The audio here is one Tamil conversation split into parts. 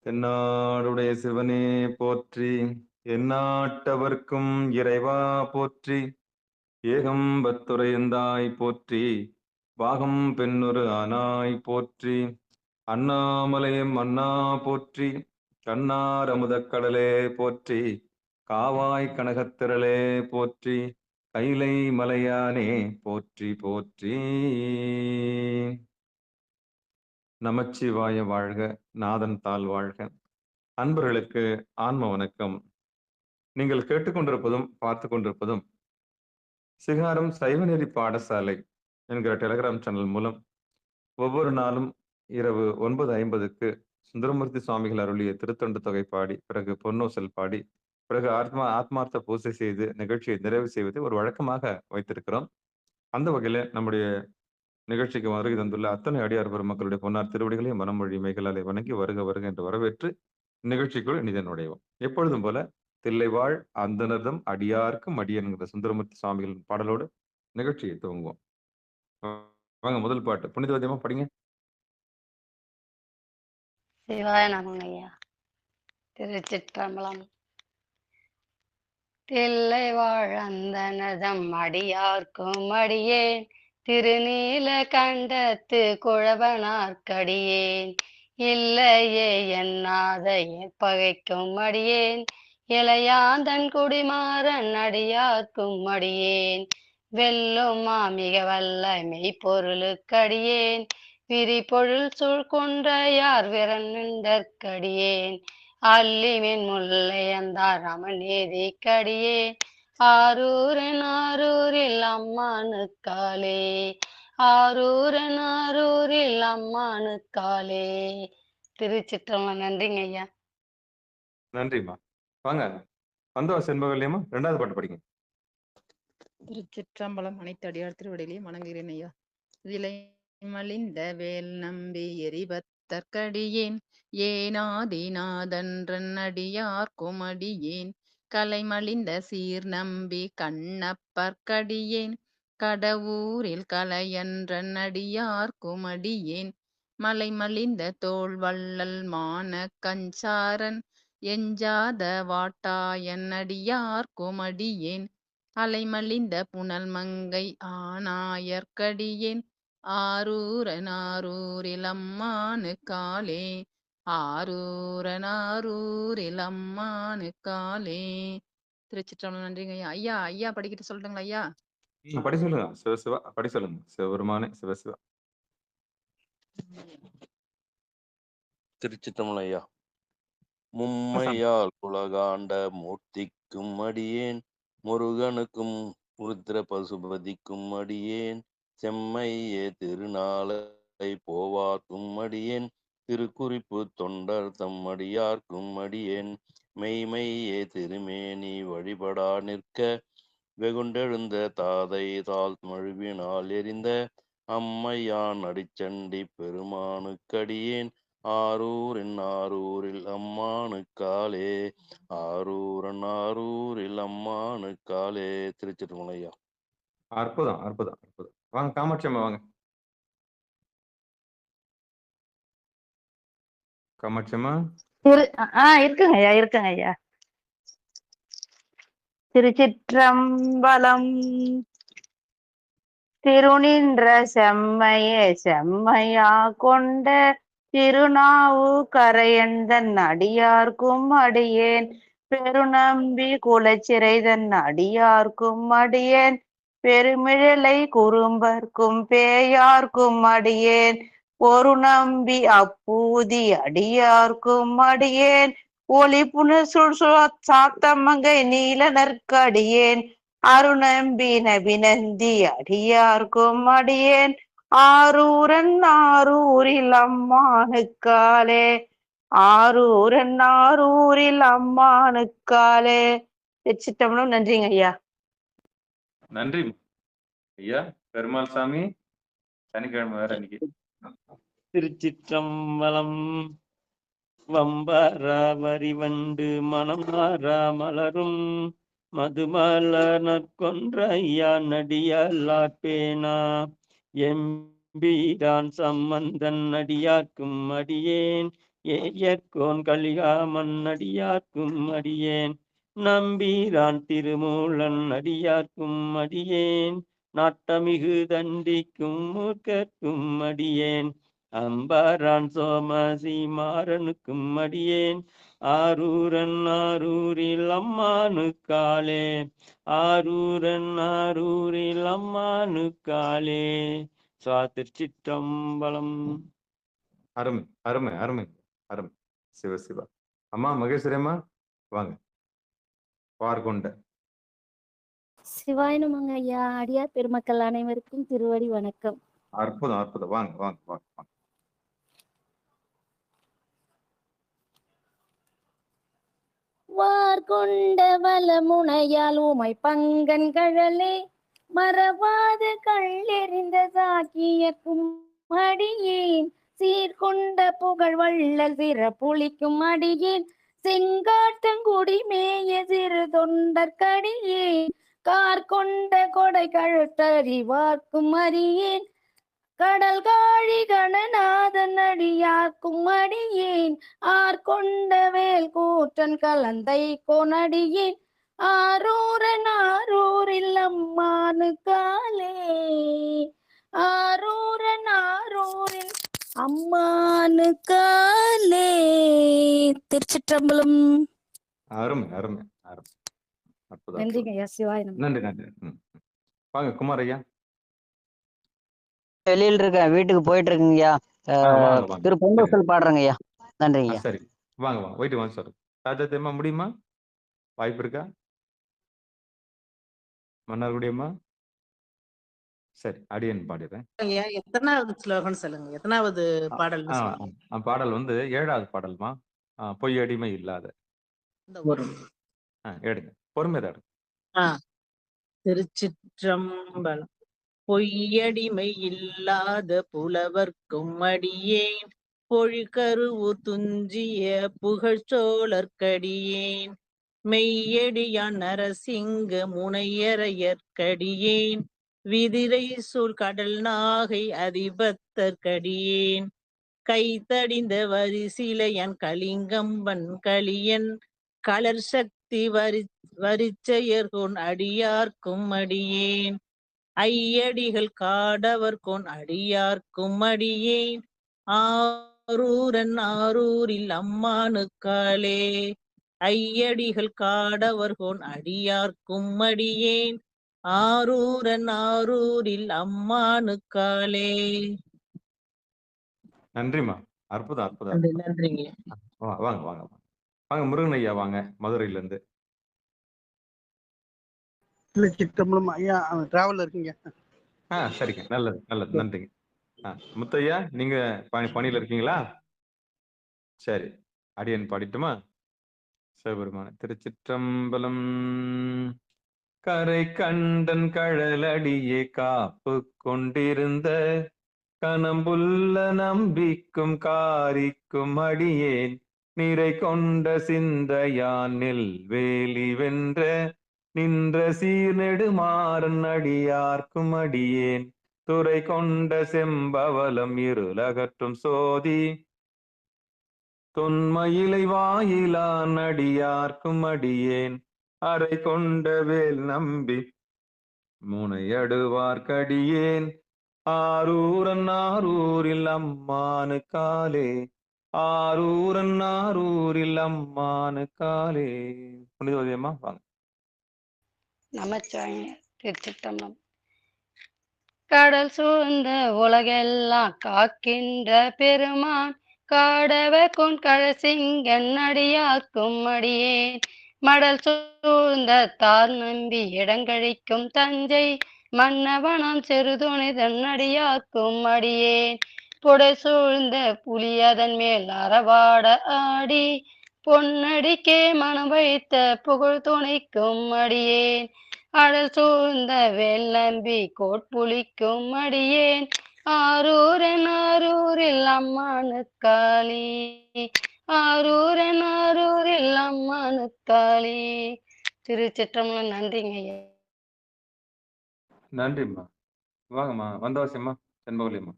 தென்னாடுடைய சிவனே போற்றி, எந்நாட்டவர்க்கும் இறைவா போற்றி, ஏகம்பத்துரையந்தாய் போற்றி, பாகம் பெண்ணொரு ஆனாய் போற்றி, அண்ணாமலையம் அண்ணா போற்றி, கண்ணார் அமுதக்கடலே போற்றி, காவாய் கனகத்திரளே போற்றி, கைலை மலையானே போற்றி போற்றி. நமச்சிவாய வாழ்க, நாதன் தாள் வாழ்க. அன்பர்களுக்கு ஆன்ம வணக்கம். நீங்கள் கேட்டுக்கொண்டிருப்பதும் பார்த்து கொண்டிருப்பதும் சிகாரம் சைவநெறி பாடசாலை என்கிற டெலிகிராம் சேனல் மூலம் ஒவ்வொரு நாளும் இரவு 9:50க்கு சுந்தரமூர்த்தி சுவாமிகள் அருளிய திருத்தொண்டு தொகை பாடி, பிறகு பொன்னோசல் பாடி, பிறகு ஆத்மார்த்த பூசை செய்து நிகழ்ச்சியை நிறைவு செய்வது ஒரு வழக்கமாக வைத்திருக்கிறோம். அந்த வகையில நம்முடைய நிகழ்ச்சிக்கு வருகை தந்துள்ள அத்தனை அடியார் பெருமக்களுடைய பொன்னார் திருவடிகளையும் மனமொழி மைகளாலே வணங்கி வருக வருக என்று வரவேற்று நிகழ்ச்சிக்குள் இனிதன் நுழைவோம். எப்பொழுதும் போல தில்லைவாழ் அந்தனர்தம் அடியார்க்கும் அடியன்கிற சுந்தரமூர்த்தி சுவாமிகளின் பாடலோடு நிகழ்ச்சியை துவங்குவோம். வாங்க, முதல் பாட்டு புனிதவதியமா படிங்க. சிவாய நமங்க ஐயா. திருச்சிற்றம்பலம். தில்லை வாழ் அந்தனதம் அடியார்க்கும் அடியேன், திருநீல கண்டத்து குழவனார்க்கடியேன், இல்லையே என்னாத பகைக்கும் அடியேன், இளையாந்தன் குடிமாறன் அடியார்க்கும் அடியேன், வெல்லுமா மிக வல்ல மெய்ப்பொருளுக்கடியேன், விரிபொருள் சூழ்கொன்றையார் விரண்டற்கடியேன், அல்லிமின் முல்லை அந்தார் ரமநேதிக்கடியேன், ஆரூரன் ஆரூரில் அம்மானுக்காலே, ஆரூரன் ஆரூரில் அம்மானுக்காலே. திருச்சிற்றம்பலம். நன்றிங்க ஐயா. நன்றிம்மா. வாங்க, வந்தவா செண்பகல்லையம்மா 2வது பாட்டு படிங்க. திருச்சிற்றம்பலம். அனைத்து அடியார் திருவடிகளையும் வணங்குகிறேன் ஐயா. விலை மலிந்த வேல் நம்பி எரிபத்தற்கடியேன், ஏனாதிநாதன்றன் அடியார் குமடியேன், கலைமலிந்த சீர் நம்பி கண்ணப்பற்கடியேன், கடவுரில் கலையன்றன் அடியார் குமடியேன், மலைமலிந்த தோள் வள்ளல் மான கஞ்சாரன், எஞ்சாத வாட்டாயன் அடியார் குமடியேன், அலைமலிந்த புனல் மங்கை ஆனாயற்கடியேன், ஆரூரன் ஆரூரில் அம்மானுக்காலே, ஆரூரன் ஆரூரில் அம்மானுக்காலே. திருச்சிற்றம்பலம். நன்றிங்க ஐயா. ஐயா ஐயா படிக்கிட்டு சொல்லட்டுங்களா ஐயா? படி சொல்லுங்க. சிவசிவா படி சொல்லுங்க. சிவபெருமானே சிவசிவா. திருச்சிற்றம்பலம் ஐயா. மும்மையால் உலகாண்ட மூர்த்திக்கும் அடியேன், முருகனுக்கும் உருத்திர பசுபதிக்கும் அடியேன், செம்மையே திருநாளை போவார்க்கும் அடியேன், திருக்குறிப்பு தொண்டர் தம் அடியார்க்கும் அடியேன், மெய்மையே திருமேனி வழிபடா நிற்க, வெகுண்டெழுந்த தாதை தாழ் மழுவினால் எரிந்த, அம்மையான் அடிச்சண்டி பெருமானுக்கடியேன், ஆரூரின் ஆரூரில் அம்மானுக்காலே, ஆரூரன் ஆரூரில் அம்மானுக்காலே. திருச்சிற்றம்பலம் ஐயா. அற்புதம் அற்புதம் அற்புதம். வாங்க காமாட்சி அம்மா, வாங்க காமாட்சி அம்மா. இருக்குங்க ஐயா, இருக்குங்க ஐயா. திருச்சிற்றம்பலம். திருநின்ற செம்மையே செம்மையா கொண்ட திருநாவு கரையந்தன் அடியார்க்கும் அடியேன், பெருநம்பி குலச்சிறைதன் அடியார்க்கும் அடியேன், பெருமிழலை குறும்பர்க்கும் பேயார்க்கும் அடியேன், ஒரு நம்பி அப்பூதி அடியார்க்கும் அடியேன், ஒளி புனசுள் சாத்தமங்கை நீலனற்கடியேன், அருநம்பி நபிநந்தி அடியார்க்கும் அடியேன், ஆரூரன் ஆரூரில் அம்மானுக்காலே, ஆரூரன் ஆரூரில் அம்மானுக்காலே. திருச்சிற்றம்பலம். நன்றிங்க ஐயா. நன்றி ஐயா. பெருமாள் சாமி, சனிக்கிழமை வேற இன்னைக்கு. திருச்சிற்றம்பலம். வம்பரா வரிவண்டு மனம் மாறா மலரும், மதுமலர் நற்கொன்ற ஐயா நடியல்லார் பேனா, எம்பீரான் சம்பந்தன் அடியார்க்கும் அடியேன், ஏயர்கோன் கலிகாமன் அடியார்க்கும் அடியேன் நம்பிரான் திருமூலன் அடியார்க்கும் அடியேன் நாட்டமிகு தண்டிக்கும் மூர்க்கர்க்கும் அடியேன் அம்பாரான் சோமசி மாறனுக்கும் அடியேன் ஆரூரன் ஆரூரில் அம்மானுக்காலே ஆரூரன் ஆரூரில் அம்மானுக்காலே திருச்சிற்றம்பலம். அருமை அருமை அருமை அருமை. சிவ சிவா. அம்மா மகேஸ்வரி அம்மா வாங்க. பார்கொண்ட சிவாய நமங்க ஐயா. அடியார் பெருமக்கள் அனைவருக்கும் திருவடி வணக்கம். அற்புதம் அற்புதம். வாங்க வாங்க வாங்க வாங்க. வார்கொண்ட வளமுனையால் உமை பங்கன் கழலே மறவாத கள்ளெறிந்த சாக்கியக்கும் அடியேன் சீர்கொண்ட புகழ் வள்ளல் சிறப்புளிக்கும் அடியேன் செங்காட்டங்குடி மேய சிறு தொண்டற்கடியேன் கார்கொண்ட கொடை கழுத்தறிவார்க்கும் அறியேன் கடல் காழி கணநாதன் அடியார்க்கும் அடியேன் ஆர்கொண்ட வேல் கூற்றன் கலந்தை கொனடியேன் ஆரூரன் ஆரூரில் அம்மானுக்காலே ஆரூரன் ஆரூரில் அம்மானுக்காலே. திருச்சிற்றம்பலம். அருமை அருமை அருமை. அற்புதம். நன்றிங்க ஐயா. சிவாய நம. நன்றி நன்றி. வாங்க குமார் ஐயா. வெளியில இருக்கேன், வீட்டுக்கு போயிட்டு இருக்குங்கய்யா. வாங்க வாங்க. திரு பொங்கல் பாடுறேங்க ஐயா. நன்றிங்க. சரி வாங்க வாங்க. போயிட்டு வாங்க சார். ராஜா தேமா முடியுமா? வாய்ப்பு இருக்கா? மன்னார்குடி அம்மா. சரி அடியன் பாடிடுறேன். எத்தனாவது ஸ்லோகம் சொல்லுங்க, எத்தனாவது பாடல்? பாடல் வந்து 7வது பாடல்மா. பொய் அடிமை இல்லாத. எடுங்க பொறுமைதான் எடுங்க. திருச்சிற்றம்பலம். பொய்யடிமை இல்லாத புலவர்க்கும் அடியேன் பொழிகருவூர் துஞ்சிய புகழ்ச்சோழற்கடியேன் மெய்யடியான் நரசிங்க முனையரையற்கடியேன் விதிரை சூழ் கடல் நாகை அதிபத்தற்கடியேன் கைத்தடிந்த வரிசிலையன் கலிங்கம்பன் களியன் கலர் சக்தி வரிச்செயர்கொன் அடியார்க்கும் அடியேன் ஐயடிகள் காடவர்கொன் அடியார்க்கும் அடியேன் ஆரூரன் ஆரூரில் அம்மானுக்காலே ஐயடிகள் காடவர்கொன் அடியார்க்கும் அடியேன் ஆரூரன் ஆரூரில் அம்மானுக்காலே. நன்றிமா. அற்புதம் அற்புதம். நன்றிங்க. வாங்க வாங்க வாங்க. முருகன் ஐயா வாங்க மதுரையில இருந்து. சிற்றம்பலம் ஐயா. டிராவல்ல இருக்கீங்க. சரிங்க. நல்லது நல்லது. நன்றிங்க. முத்தையா நீங்க பணியில இருக்கீங்களா? சரி அடியன் பாடிட்டுமா? சிவபெருமான. திருச்சிற்றம்பலம். கரை கண்டன் கழலடியே காப்பு கொண்டிருந்த கனம்புள்ள நம்பிக்கும் காரிக்கும் அடியேன் நிறை கொண்ட சிந்தையான் வேலி வென்ற நின்ற சீர்நெடுமாறன் அடியார்க்கும் அடியேன் துறை கொண்ட செம்பவலம் இருளகற்றும் சோதி தொன்மயிலை வாயிலான் அடியார்க்கும் அடியேன் அறை கொண்ட வேல் நம்பி முனையடுவார்க்கடியேன் ஆரூரன் ஆரூரில் அம்மானுக்காலே ஆரூரன் ஆரூரில் அம்மானுக்காலே. புனிதவதியம்மா வாங்க. நமச்சிவாய. திருச்சிற்றம்பலம். கடல் சூழ்ந்த உலகெல்லாம் காக்கின்ற பெருமான் காடவ கொன் கழசிங்கன் அடியார்க்கும் அடியேன் மடல் சூழ்ந்த தார் நம்பி இடங்கழிக்கும் தஞ்சை மன்னவனம் சிறுதுணிதன் அடியார்க்கும் அடியேன் புடை சூழ்ந்த புலி அதன் மேல் அறவாட ஆடி பொன்னடிக்கே மனம் வைத்த புகழ் துணைக்கும் அடியேன் அடல் சூழ்ந்த வேல் நம்பி கோட்புலிக்கும் அடியேன் ஆரூரன் ஆரூரில் அம்மானுக்காளி ஆரூரன் ஆரூரில் அம்மானுக்காளி. திருச்சிற்றம்பலம். நன்றிங்க ஐயா. நன்றிம்மா. வாங்கம்மா வந்தவாசியம்மா செண்பகலியம்மா.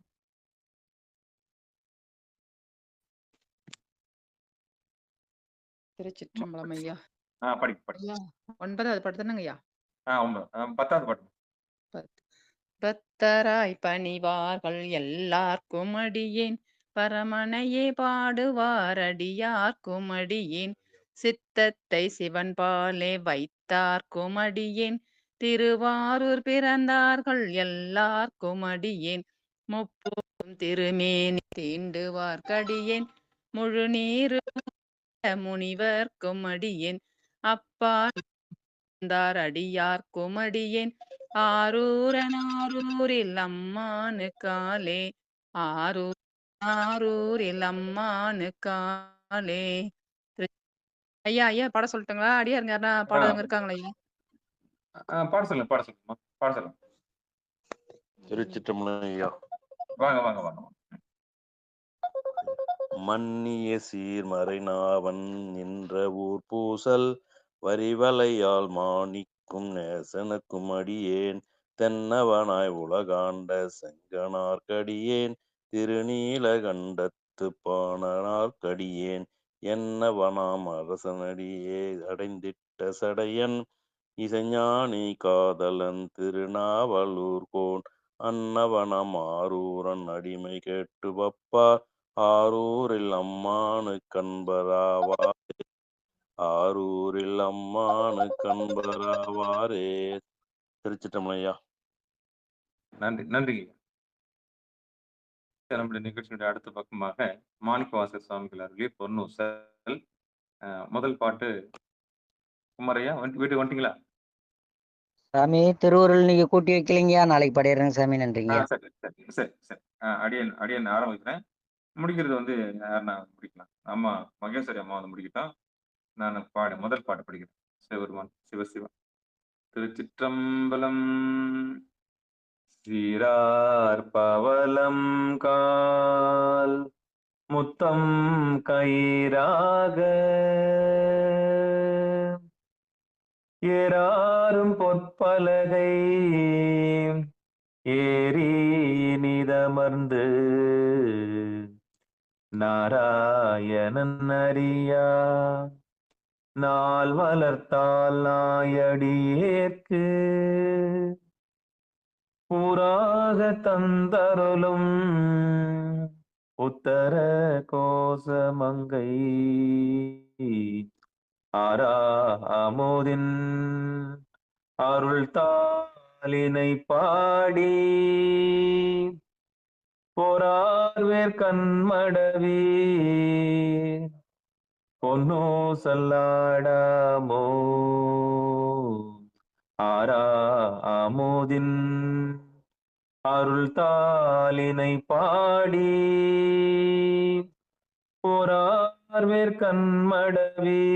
திருச்சிற்றம்பலம் ஐயா. படி படி. ஐயா 9வது பாட்டு தானங்க ஐயா? 10வது பாட்டு. பத்தராய் பணிவார்கள் எல்லார்க்கும் அடியேன், பரமனையே பாடுவார் அடியார்க்கும் அடியேன், சித்தத்தை சிவன் பாலே வைத்தார்க்கும் அடியேன், திருவாரூர் பிறந்தார்கள் எல்லார்க்கும் அடியேன், முப்போதும் திருமேனி தீண்டுவார்க்கடியேன், முழு நீரு முனிவர்க்கும் அடியேன், அப்பா அடியார்க்கும் அடியேன், ஆரூரில் அம்மானு காலே, ஆரூரில் அம்மானு காலே. ஐயா ஐயா பாட சொல்லட்டுங்களா? அடியாருங்க யாருன்னா பாடுறவங்க இருக்காங்களா ஐயா? பாட சொல்லுங்க பாட சொல்லுங்க பாட சொல்லுங்க. திருச்சிற்றம்பலம் ஐயா. வாங்க வாங்க வாங்க. மன்னிய சீர்மறைநாவன் நின்ற ஊர் பூசல், வரிவலையால் மாணிக்கும் நேசனுக்கும் அடியேன், தென்னவனாய் உலகாண்ட செங்கனார்க்கடியேன், திருநீலகண்டத்து பாணனார்க்கடியேன், என்னவனாம் அரசனடியே அடைந்திட்ட சடையன், இசைஞானி காதலன் திருநாவலூர்கோன், அன்னவனம் ஆரூரன் அடிமை கேட்டு வப்பார், ஆரூரில் அம்மானு கண்பராவாரே, ஆரூரில் அம்மானு கண்பராவாரே. திருச்சிற்றம்பலம் ஐயா. நன்றி நன்றி. நம்முடைய நிகழ்ச்சியுடைய அடுத்த பக்கமாக மாணிக்கவாசகர் சுவாமிகள் அருளிய பொன்னூசல். முதல் பாட்டு குமாரையா வீட்டுக்கு வந்துட்டீங்களா? சாமி திருவுருள் நீங்க கூட்டி வைக்கலைங்கய்யா, நாளைக்கு பாடிடுறேங்க சாமி. நன்றிங்க. சரி சரி சரி சரி. அடியன் ஆரம்பிக்கிறேன். முடிக்கிறது வந்து யாருன்னா முடிக்கலாம். அம்மா மகேஸ்வரி அம்மா வந்து முடிக்கிட்டோம். நான் முதல் பாட்டு படிக்கிறேன். சிவபெருமான் சிவசிவா. திருச்சிற்றம்பலம். சீரார் பவலம் கால் முத்தம் கயிறாக ஏறாரும் பொற்பலகை ஏறி நிதமர்ந்து நாராயணன் அறியா நாள் வளர்த்தால் நாயடியேற்கு ஊராக தந்தருளும் உத்தர கோசமங்கை ஆராமோதின் அருள் தாளினை பாடி போரார்வேர் கண்மடவி பொன்னோ சல்லாடாமோ ஆராமோதின் அருள் தாளினை பாடி போரார்வேர் கண்மடவீர்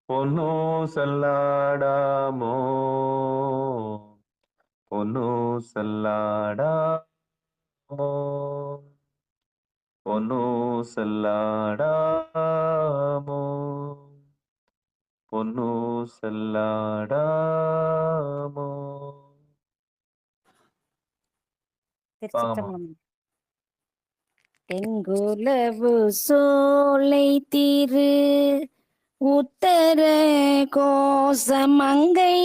பொன்னோ சல்லாடாமோ பொன்னோ சல்லாடாமோ பொன்னோ சல்லாடாமோ பொன்னோ சல்லாடாமோ. திருச்சிற்றம்பலம். தெங்குலவு சோலை திரு உத்தர கோசமங்கை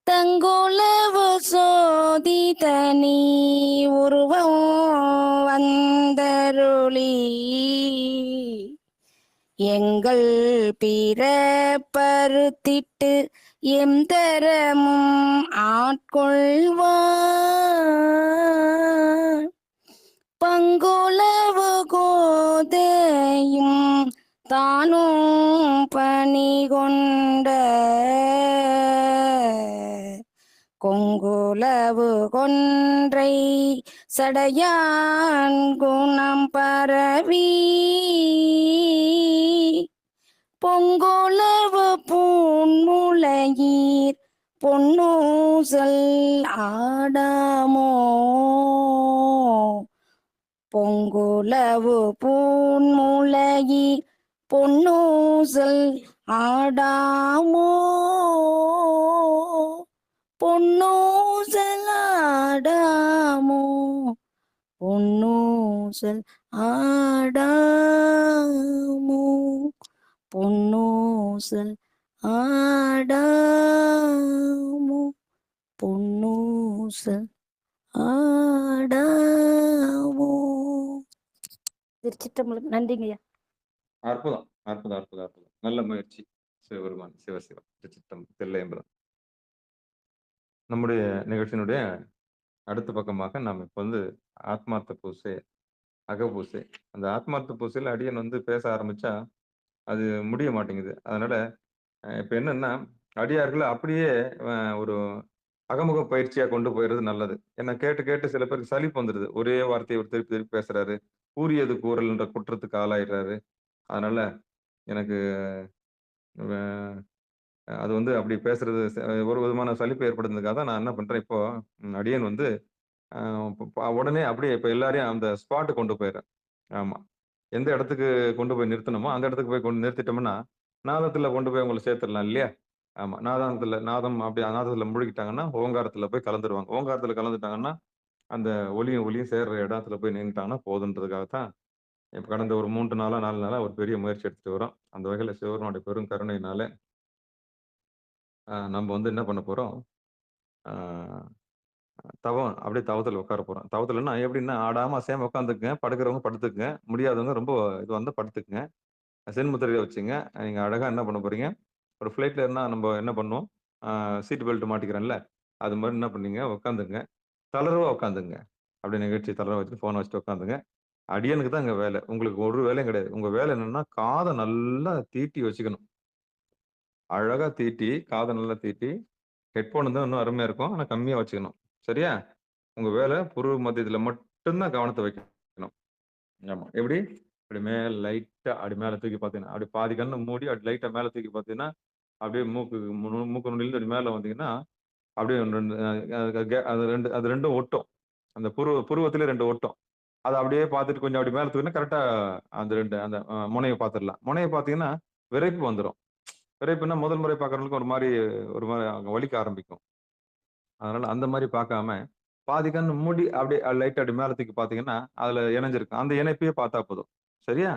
தங்குலவு சோதி தனி உருவம் வந்தருளி எங்கள் பிறப்பருத்திட்டு எந்தரமும் ஆட்கொள்வார் பங்குலவு கோதையும் தானும் பணி கொண்ட கொங்குலவு கொன்றை சடையான் குணம் பரவி பொங்குலவு பூன்முளையீர் பொன்னூசல் ஆடாமோ பொங்குலவு பூன்முளையீர் பொன்னூசல் ஆடாமோ பொன்னூசல் ஆடாமோ பொன்னூசல் ஆடாமோ பொன்னூசல் ஆடாமோ பொன்னூசல் ஆடாமோ. திருச்சிற்றம்பலம். நன்றிங்கய்யா. அற்புதம், அற்புதம், அற்புதம், அற்புதம். நல்ல முயற்சி. சிவபெருமான், சிவசிவம், தில்லையம்பலம். நம்முடைய நிகழ்ச்சியினுடைய அடுத்த பக்கமாக நாம் இப்ப வந்து ஆத்மார்த்த பூசை, அகப்பூசை. அந்த ஆத்மார்த்த பூசையில அடியன் வந்து பேச ஆரம்பிச்சா அது முடிய மாட்டேங்குது. அதனால இப்ப என்னன்னா, அடியார்கள அப்படியே ஒரு அகமுக பயிற்சியா கொண்டு போயிறது நல்லது. ஏன்னா கேட்டு கேட்டு சில பேருக்கு சலிப்பு வந்துருது. ஒரே வார்த்தைய இவர் திருப்பி திருப்பி பேசுறாரு. கூறியது கூறல்ன்ற குற்றத்துக்கு ஆளாயிடுறாரு. அதனால எனக்கு வ அது வந்து அப்படி பேசுறது ஒரு விதமான சலிப்பு ஏற்படுறதுக்காக தான் நான் என்ன பண்றேன் இப்போ, அடியேன் வந்து அ உடனே அப்படியே இப்ப எல்லாரையும் அந்த ஸ்பாட்டுக்கு கொண்டு போயிர்றேன். ஆமா. எந்த இடத்துக்கு கொண்டு போய் நிறுத்தணுமோ, அந்த இடத்துக்கு போய் கொண்டு நிறுத்திட்டோம்னா, நாதத்துல கொண்டு போய் அவங்கள சேர்த்துடலாம் இல்லையா? ஆமா. நாதம் அப்படி நாதத்துல முழுகிட்டாங்கன்னா, ஓங்காரத்துல போய் கலந்துருவாங்க. ஓங்காரத்துல கலந்துட்டாங்கன்னா, அந்த ஒலியும் ஒலியும் சேர்ற இடத்துல போய் நின்னுட்டாங்கன்னா போதுன்றதுக்காக தான், இப்ப கடந்த ஒரு 3 நாளா, 4 நாளா ஒரு பெரிய முயற்சி எடுத்துட்டு வரோம். அந்த வகையில சிவபெருமானுடைய பெரும் கருணையினால, நம்ம வந்து என்ன பண்ண போறோம், ஆ தவம் அப்படியே தவத்துல உட்கார போறோம். தவத்துலன்னா எப்படின்னா, ஆடாம அசையாம உட்காந்துக்குங்க. படுக்கிறவங்க படுத்துக்குங்க. முடியாதவங்க ரொம்ப இது வந்தா படுத்துக்குங்க. சின்முத்திரைய வச்சுங்க. நீங்க அழகா என்ன பண்ண போறீங்க, ஒரு ஃப்ளைட்ல ஏறுனா நம்ம என்ன பண்ணுவோம், சீட் பெல்ட் மாட்டிக்கிறோம்ல, அது மாரி என்ன பண்ணீங்க, உட்காந்துங்க. தளர்வா உட்காந்துங்க. அப்படியே நிகழ்ச்சி தளர்வா வச்சுட்டு, ஃபோன வச்சுட்டு உட்காந்துங்க. அடியனுக்கு தான் இங்க வேலை. உங்களுக்கு ஒரு வேலையும் கிடையாது. உங்க வேலை என்னன்னா, காத நல்லா தீட்டி வச்சுக்கணும். அழகா தீட்டி, காத நல்லா தீட்டி, ஹெட்ஃபோன் இருந்தா இன்னும் அருமையா இருக்கும். ஆனா கம்மியா வச்சுக்கணும். சரியா? உங்க வேலை புருவ மத்தியத்துல மட்டும் தான் கவனத்த வைக்கணும். ஆமா. எப்படி? அப்படி மேல லைட்டா அப்படி மேல தூக்கி பார்த்தீங்கன்னா, அப்படி பாதி கண்ண மூடி அப்படி லைட்டா மேல தூக்கி பார்த்தீங்கன்னா, அப்படியே மூக்கு நுனியிலிருந்து அப்படி மேல வந்தீங்கன்னா, அப்படியே 2 அது 2ம் ஒட்டும். அந்த புருவத்திலே 2 ஒட்டும். அத அப்படியே பார்த்துட்டு கொஞ்சம் அப்படி மேல தூக்கினா கரெக்ட்டா அந்த 2 அந்த முனைய பார்த்துடலாம். முனைய பார்த்தீங்கன்னா, விறைப்பு வந்துரும். விறைப்புன்னா முதல் முறை பார்க்கிறவங்களுக்கு ஒரு மாரி வலிக்க ஆரம்பிக்கும். அதனால அந்த மாரி பார்க்காம, பாதி கண்ணு மூடி அப்படியே லைட்டா அப்படி மேல தூக்கி பார்த்தீங்கன்னா, அதுல இணைஞ்சிருக்கும். அந்த இணைப்பையே பார்த்தா போதும். சரியா?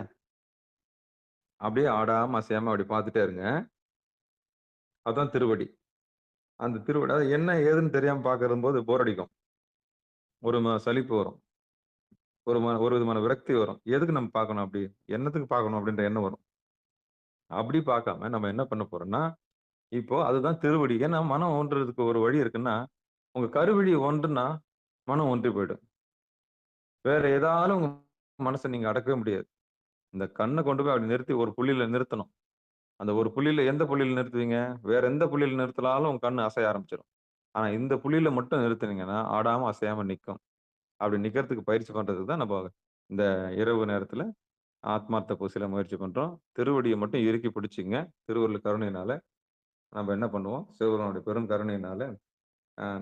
அப்படியே ஆடாம, அசையாம அப்படி பார்த்துட்டே இருங்க. அதான் திருவடி. அந்த திருவடி அது என்ன ஏதுன்னு தெரியாம பார்க்கும்போது போர் அடிக்கும். ஒரு சலிப்பு வரும். ஒரு விதமான விரக்தி வரும். எதுக்கு நம்ம பார்க்கணும் அப்படி? என்னத்துக்கு பார்க்கணும் அப்படின்ற எண்ணம் வரும். அப்படி பார்க்காம நம்ம என்ன பண்ண போறோம்னா, இப்போ அதுதான் திருவடி. ஏன்னா மனம் ஒன்றதுக்கு ஒரு வழி இருக்குன்னா, உங்க கருவிழி ஒன்றுனா, மனம் ஒன்றி போயிடும். வேற எதாலும் உங்க மனச நீங்க அடக்கவே முடியாது. இந்த கண்ண கொண்டு போய் அப்படி நிறுத்தி ஒரு புள்ளியில நிறுத்தணும். அந்த ஒரு புள்ளியில எந்த புள்ளியில நிறுத்துவீங்க? வேற எந்த புள்ளியில நிறுத்தினாலும் உங்க கண்ணு அசைய ஆரம்பிச்சுரும். ஆனா இந்த புள்ளியில மட்டும் நிறுத்துனீங்கன்னா, ஆடாம அசையாம நிக்கும். அப்படி நிக்கிறதுக்கு பயிற்சி பண்றதுக்கு தான் நம்ம இந்த இரவு நேரத்துல ஆத்மார்த்த பூசையில முயற்சி பண்றோம். திருவடிய மட்டும் இறுக்கி பிடிச்சுங்க. திருவருள் கருணையினால நம்ம என்ன பண்ணுவோம், சிவபெருமானுடைய பெரும் கருணையினால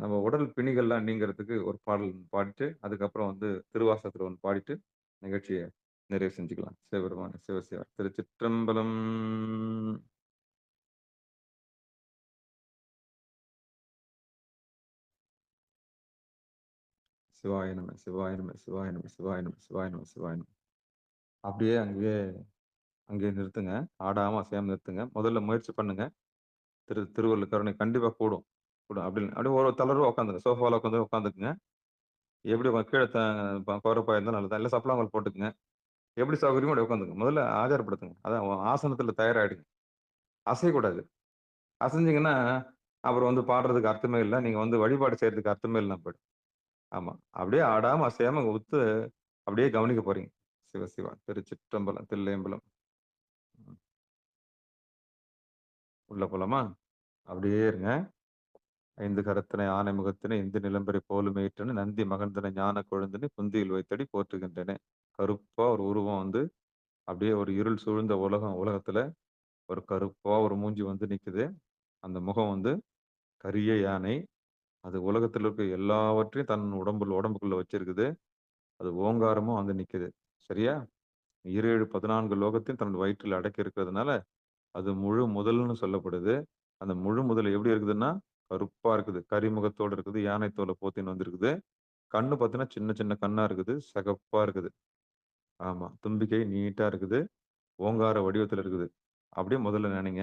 நம்ம உடல் பிணிகள்லாம் நீங்கிறதுக்கு ஒரு பாடல் பாடிட்டு, அதுக்கப்புறம் வந்து திருவாசகத்துல ஒண்ணு பாடிட்டு, நிகழ்ச்சிய நிறைவு செஞ்சுக்கலாம். சிவபெருமான் சிவசிவா. திருச்சிற்றம்பலம். சிவாய நம, சிவாய நம, சிவாய நம, சிவாய நம, சிவாய நம, சிவாய நம. அப்படியே அங்கேயே நிறுத்துங்க. ஆடாம அசையாம நிறுத்துங்க. முதல்ல முயற்சி பண்ணுங்க. திருவருள் கருணை கண்டிப்பா கூடும். கூடும். அப்படியே ஒரு தளர்வா உட்காந்துங்க. சோஃபால உட்காந்துக்குங்க. எப்படி கீழ கோரப்பா இருந்தா நல்லதா? இல்ல சப்பலாங்கால் போட்டுக்கங்க. எப்படி சௌகரியமோ அப்படி உட்காந்துங்க. முதல்ல ஆஜர்படுத்துங்க. அதான் ஆசனத்துல தயாராயிடுங்க. அசையக்கூடாது. அசைஞ்சீங்கன்னா, அப்புறம் வந்து பாடுறதுக்கு அர்த்தமே இல்ல. நீங்க வந்து வழிபாடு செய்றதுக்கு அர்த்தமே இல்லாம போயிடும். ஆமா. அப்படியே ஆடாம, அசையாம உத்து அப்படியே கவனிக்க போறீங்க. சிவ சிவா. திருச்சிற்றம்பலம், தில்லையம்பலம். உள்ள போலாமா? அப்படியே இருங்க. ஐந்து கரத்தினை ஆனை முகத்தினை இந்து நிலம்பரை போலும் ஏற்றனை நந்தி மகந்தனை ஞான கொழுந்தனை புந்தியில் வைத்தடி போற்றுகின்றன. கருப்பா ஒரு உருவம் வந்து அப்படியே ஒரு இருள் சூழ்ந்த உலகத்துல ஒரு கருப்பா ஒரு மூஞ்சி வந்து நிக்குது. அந்த முகம் வந்து கரிய யானை. அது உலகத்துல இருக்க எல்லாவற்றையும் தன் உடம்புக்குள்ள வச்சிருக்குது. அது ஓங்காரமும் வந்து நிக்குது. சரியா? 17, 14 லோகத்தையும் தன்னோட வயிற்றில் அடக்கி இருக்கிறதுனால, அது முழு முதல்ன்னு சொல்லப்படுது. அந்த முழு முதல் எப்படி இருக்குதுன்னா, கருப்பா இருக்குது. கரிமுகத்தோட இருக்குது. யானை தோல போத்தின்னு வந்திருக்குது. கண்ணு பார்த்தீங்கன்னா சின்ன சின்ன கண்ணா இருக்குது, சிகப்பா இருக்குது. ஆமா. தும்பிக்கை நீட்டா இருக்குது. ஓங்கார வடிவத்துல இருக்குது. அப்படியே முதல்ல நினைங்க.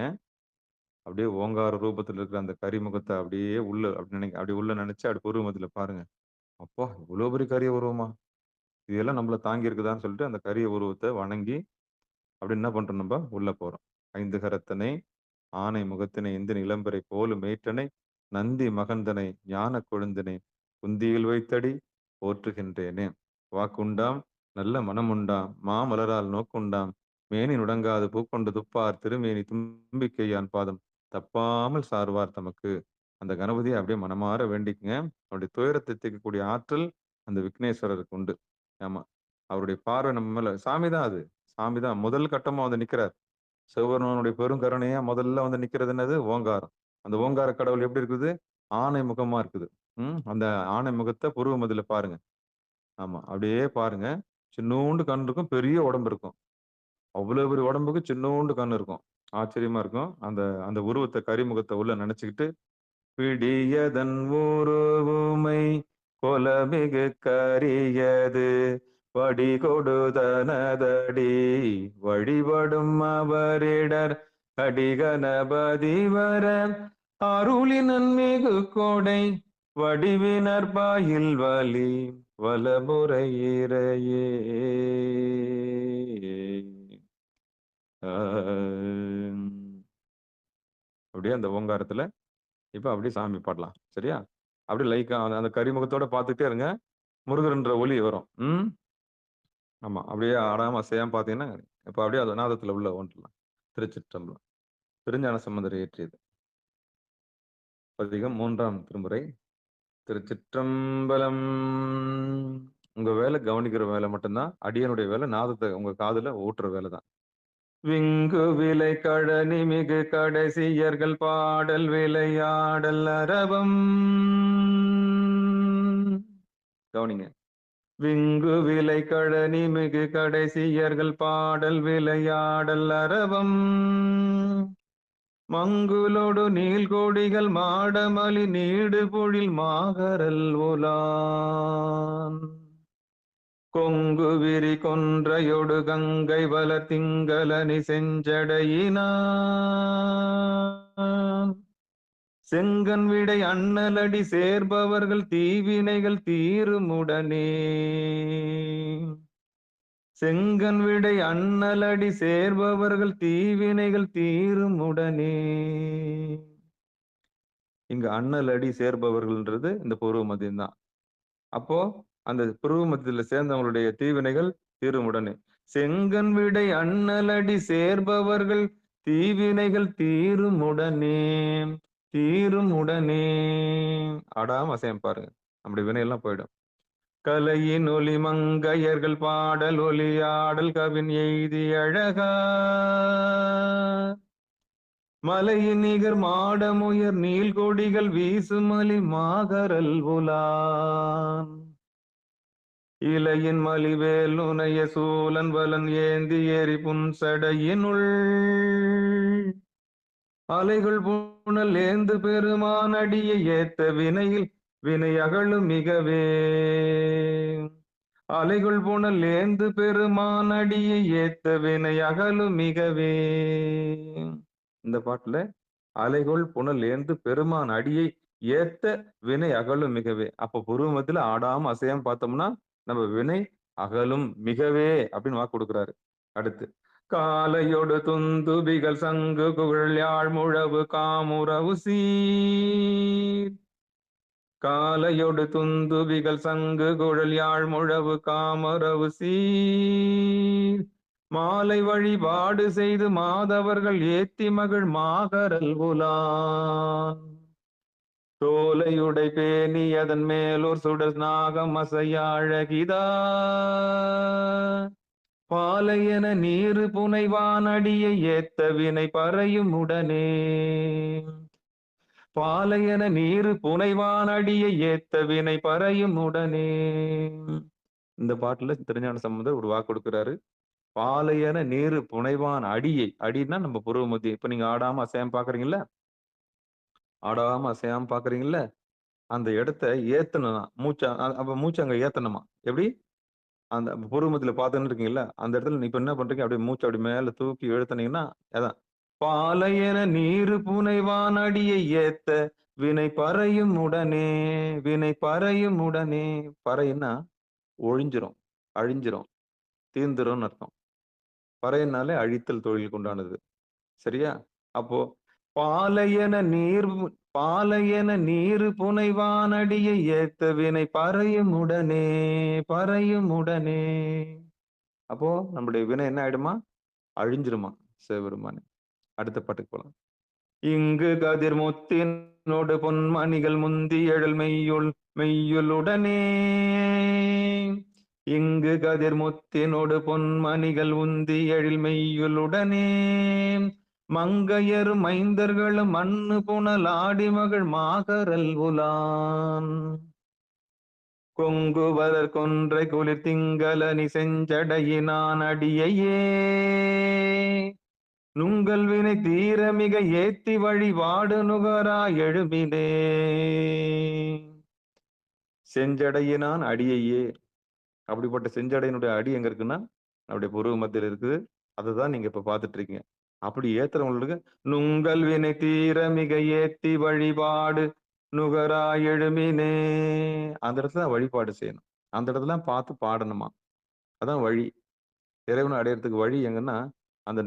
அப்படியே ஓங்கார ரூபத்துல இருக்கிற அந்த கரிமுகத்த அப்படியே உள்ள அப்படி நினைங்க. அப்படி உள்ள நினைச்சு அப்படி புருவ மத்தியில பாருங்க. அப்பா! இவ்வளோ பெரிய கரிய உருவமா? இதெல்லாம் நம்மள தாங்கி இருக்குதான்னு சொல்லிட்டு அந்த கரிய உருவத்த வணங்கி, அப்படி என்ன பண்றோம் நம்ப? உள்ள போறோம். ஐந்து கரத்தனை, ஆனை முகத்தினை, இந்தின் இளம்பிறை போலும் மேற்றனை, நந்தி மகந்தனை, ஞானக் கொழுந்தினை, குந்தியில் வைத்தடி போற்றுகின்றேனே. வாக்குண்டாம், நல்ல மனமுண்டாம், மாமலரால் நோக்குண்டாம், மேனி நுடங்காது பூக்கொண்டு துப்பார் திருமேனி தும்பிக்கையான் பாதம் தப்பாமல் சார்வார் தமக்கு. அந்த கணபதிய அப்படியே மனமார வேண்டிக்கங்க. அவருடைய துயரத்தை தீர்க்கக்கூடிய ஆற்றல் அந்த விக்னேஸ்வரருக்கு உண்டு. ஆமா. அவருடைய பார்வை நம்ம மேல சாமி தான் அது. சாமி தான் முதல் கட்டமா வந்து நிக்கிறார். சிவபெருமானுடைய பெருங்கருணையா முதல்ல வந்து நிக்கிறது என்னது? ஓங்காரம். அந்த ஓங்கார கடவுள் எப்படி இருக்குது? ஆனை முகமா இருக்குது. அந்த ஆனை முகத்த புருவ மத்தியில பாருங்க. ஆமா. அப்படியே பாருங்க. சின்னூண்டு கண் இருக்கும். பெரிய உடம்பு இருக்கும். அவ்வளவு பெரிய உடம்புக்கு சின்னூண்டு கண் இருக்கும். ஆச்சரியமா இருக்கும். அந்த அந்த உருவத்த கரிமுகத்த உள்ள நினைச்சுக்கிட்டு, பிடியதன் உருவுமை கொலமிகு கரியது வடி கொடுதனதடி வழிபடும் அவரிடர் அடிகணபதி வர அருளினன் மிகு கொடை வடிவினர் பாயில் வலி வலமுறையிறையே. அப்படியே அந்த ஓங்காரத்துல இப்ப அப்படியே சாமி பாடலாம். சரியா? அப்படியே லைக்கா அந்த கரிமுகத்தோட பார்த்துட்டே இருங்க. முருகர்ன்ற ஒலி வரும். ஆமா. அப்படியே ஆடாம அசையாம பார்த்தீங்கன்னா, இப்ப அப்படியே அந்த நாதத்துல உள்ள ஒன்றலாம். திருச்சிற்றம்பலம். திருஞான சம்பந்தர் இயற்றியது. பதிகம் 3ஆம் திருமுறை. திருச்சிற்றம்பலம். உங்க வேலை கவனிக்கிற வேலை மட்டும்தான். அடியனுடைய வேலை நாதத்தை உங்க காதுல ஊட்டுற வேலை தான். விங்கு விலை கழனி மிகு கடைசியர்கள் பாடல் விளையாடல் அரவம். கவனிங்க. விங்கு விலை கழனி மிகு கடைசியர்கள் பாடல் விளையாடல் அரவம். மங்குலோடு நீள்கொடிகள் மாடமலி நீடு பொழில் மாகரல் உலான். கொங்கு விரி கொன்றையொடு கங்கை வளர் திங்களனி செஞ்சடையினான். செங்கன் விடை அண்ணலடி சேர்பவர்கள் தீவினைகள் தீருமுடனே. செங்கன் விடை அண்ணலடி சேர்பவர்கள் தீவினைகள் தீருமுடனே. இங்க அண்ணலடி சேர்பவர்கள்ன்றது இந்த பூர்வ மதியம் தான். அப்போ அந்த புருவ மத்தியில சேர்ந்தவங்களுடைய தீவினைகள் தீருமுடனே. செங்கன் விடை அண்ணலடி சேர்பவர்கள் தீவினைகள் தீருமுடனே. தீருமுடனே. ஆடாம அசையம் பாருங்க. நம்முடைய வினையெல்லாம் போயிடும். கலையின் ஒலி மங்கையர்கள் பாடல் ஒலியாடல் கவின் எய்தி அழகா. மலையின் நிகர் மாடமுயர் நீள்கொடிகள் வீசுமலி மாகரல் உலான். இலையின் மலிவேல் நுனைய சூலன் வலன் ஏந்தி எரி புன்சடையினுள். அலைகள் புனல் ஏந்து பெருமான் அடியை ஏத்த வினையில் வினை அகலும் மிகவே. அலைகள் புனல் ஏந்து பெருமான் அடியை ஏத்த வினை அகலும் மிகவே. இந்த பாட்டுல அலைகள் புனல் ஏந்து பெருமான் அடியை ஏத்த வினை அகலும் மிகவே. அப்ப புருவமத்துல ஆடாம அசையாம பார்த்தோம்னா நம்ம வினை அகலும் மிகவே அப்படின்னு வாக்கு கொடுக்குறாரு. அடுத்து காலையொடு துந்துபிகள் சங்கு குழல் யாழ் முழவு காமுறவு சீர். காலையொடு துந்துபிகள் சங்கு குழல் யாழ் முழவு காமரவு சீர். மாலை வழிபாடு செய்து மாதவர்கள் ஏத்தி மகள் மாகரல் உலான். தோலையுடை பேணி அதன் மேலோர் சுடர் நாகம் அசையாழகிதா. பாலையென நீரு புனைவான் அடியை ஏத்த வினை பறையும் உடனே. பாலையென நீரு புனைவான் அடியை ஏத்த வினை பறையும் உடனே. இந்த பாட்டுல திருஞான சம்பந்தர் ஒரு வாக்கு கொடுக்கிறாரு. பாலையென நீரு புனைவான் அடியை. அடின்னா நம்ம புருவ மத்தியம். இப்ப நீங்க ஆடாம அசையாம பாக்குறீங்கல்ல, ஆடாம அசையாம பாக்குறீங்கல்ல, அந்த இடத்த ஏத்தணும்னா மூச்சை அப்ப மூச்சை அங்க ஏத்தணுமா? எப்படி? அந்த பூர்வமத்தில பார்த்துன்னு இருக்கீங்கல்ல, அந்த இடத்துல இப்ப என்ன பண்றீங்க? அப்படியே மூச்ச அப்படி மேல தூக்கி இழுத்துனீங்கன்னா, அதான். பாலையென நீரு புனைவான் அடியை ஏத்த, வினை பறையும் உடனே, வினை பறையும் உடனே. பறைன்னா ஒழிஞ்சிரும், அழிஞ்சிரும், தீர்ந்துரும்னு அர்த்தம். பறையினாலே அழித்தல் தொழிலுக்கு உண்டானது. சரியா? அப்போ பாலையென நீரு புனைவான் அடியை ஏத்த வினை பறையும் உடனே, பறையும் உடனே. அப்போ நம்முடைய வினை என்ன ஆயிடுமா? அழிஞ்சிருமா சிவபெருமானே. அடுத்த பாட்டுக்கு போலாம். இங்கு கதிர் முத்தினோடு பொன்மணிகள் முந்தி எழல் மெய்யுளுடனே. இங்கு கதிர் முத்தினோடு பொன்மணிகள் உந்தி எழில் மெய்யுளுடனே. மங்கையரும் மைந்தர்களும் மண்ணு புனல் ஆடி மகள் மாகரல் உலான். கொங்குவரர் கொன்றை குளிர் திங்களனி செஞ்சடையினான் அடியையே. நுங்கள் வினை தீர மிக ஏத்தி வழிபாடு நுகரா எழுமினே. செஞ்சடையினான் அடியையே. அப்படிப்பட்ட செஞ்சடையினுடைய அடி எங்க இருக்குன்னா நம்முடைய பூர்வ மத்தியில் இருக்குது. அதுதான் நீங்க இப்ப பார்த்துட்டு இருக்கீங்க. அப்படி ஏத்துறவங்களுக்கு நுங்கள் வினை தீர மிக ஏத்தி வழிபாடு நுகரா எழுமினே. அந்த இடத்துல வழிபாடு செய்யணும். அந்த இடத்துல பார்த்து பாடணுமா. அதான் வழி. இறைவனை அடையறதுக்கு வழி எங்கன்னா அந்த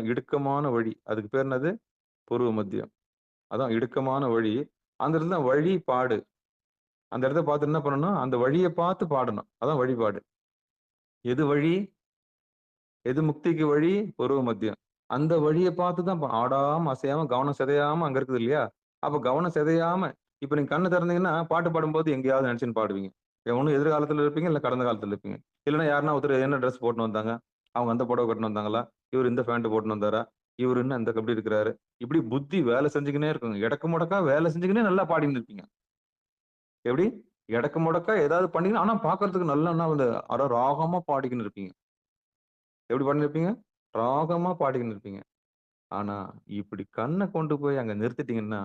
இடுக்கமான வழி. அதுக்கு பேர் என்னது? பூர்வ மத்தியம். அதான் இடுக்கமான வழி. அந்த இடத்துல வழி பாடு. அந்த இடத்த பார்த்து என்ன பண்ணணும்? அந்த வழியை பார்த்து பாடணும். அதான் வழிபாடு. எது வழி? எது முக்திக்கு வழி? பூர்வ மத்தியம். அந்த வழியை பார்த்து தான் ஆடாம அசையாம கவனம் சிதையாம அங்க இருக்குது இல்லையா? அப்ப கவனம் சிதையாம இப்ப நீங்க கண்ணு திறந்தீங்கன்னா பாட்டு பாடும்போது எங்கேயாவது நினைச்சுன்னு பாடுவீங்க. ஒன்னும் எதிர்காலத்துல இருப்பீங்க, இல்ல கடந்த காலத்துல இருப்பீங்க. இல்லைன்னா யாருன்னா ஒருத்தர் என்ன ட்ரெஸ் போட்டுன்னு வந்தாங்க, அவங்க அந்த புடவை கட்டின்னு வந்தாங்களா, இவர் இந்த பேண்ட் போட்டுன்னு வந்தாரா, இவர் என்ன இந்த எப்படி இருக்கிறாரு, இப்படி புத்தி வேலை செஞ்சுக்கினே இருக்குங்க. இடக்கு முடக்கா வேலை செஞ்சுக்கினே நல்லா பாடின்னு இருப்பீங்க. எப்படி? இடக்கு முடக்கா ஏதாவது பண்ணீங்கன்னா ஆனா பாக்குறதுக்கு நல்லா வந்து ராகமா பாடிக்கின்னு இருப்பீங்க. எப்படி பண்ணிருப்பீங்க? ராகமா பாடிக்கின்னு இருப்பீங்க. ஆனா இப்படி கண்ணை கொண்டு போய் அங்க நிறுத்திட்டீங்கன்னா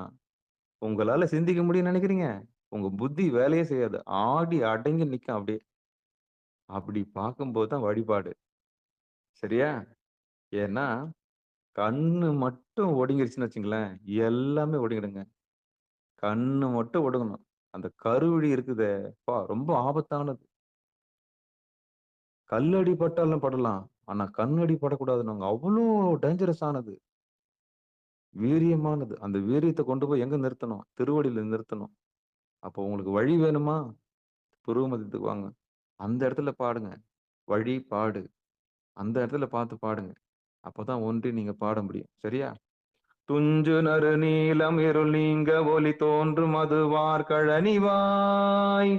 உங்களால சிந்திக்க முடியும்னு நினைக்கிறீங்க? உங்க புத்தி வேலையே செய்யாது. ஆடி அடங்கி நிக்கும் அப்படியே. அப்படி பார்க்கும்போது தான் வழிபாடு. சரியா? ஏன்னா கண்ணு மட்டும் ஒடுங்கிருச்சுன்னு வச்சுங்களேன், எல்லாமே ஒடுங்கிடுங்க. கண்ணு மட்டும் ஒடுங்கணும். அந்த கருவிழி இருக்குதே, ரொம்ப ஆபத்தானது. கல்லடி பட்டாலும் படலாம். ஆனா கண்ணடி படக்கூடாதுன்னாங்க. அவ்வளோ டேஞ்சரஸ் ஆனது. வீரியமானது. அந்த வீரியத்தை கொண்டு போய் எங்க நிறுத்தணும்? திருவடியில நிறுத்தணும். அப்போ உங்களுக்கு வழி வேணுமா? பூர்வ மத்தியத்துக்கு வாங்க. அந்த இடத்துல பாடுங்க. வழி பாடு. அந்த இடத்துல பார்த்து பாடுங்க. அப்பதான் ஒன்றி நீங்க பாட முடியும். சரியா? துஞ்சு நறு நீலம் இருள் நீங்க ஒலி தோன்றும் அதுவார் கழனிவாய்.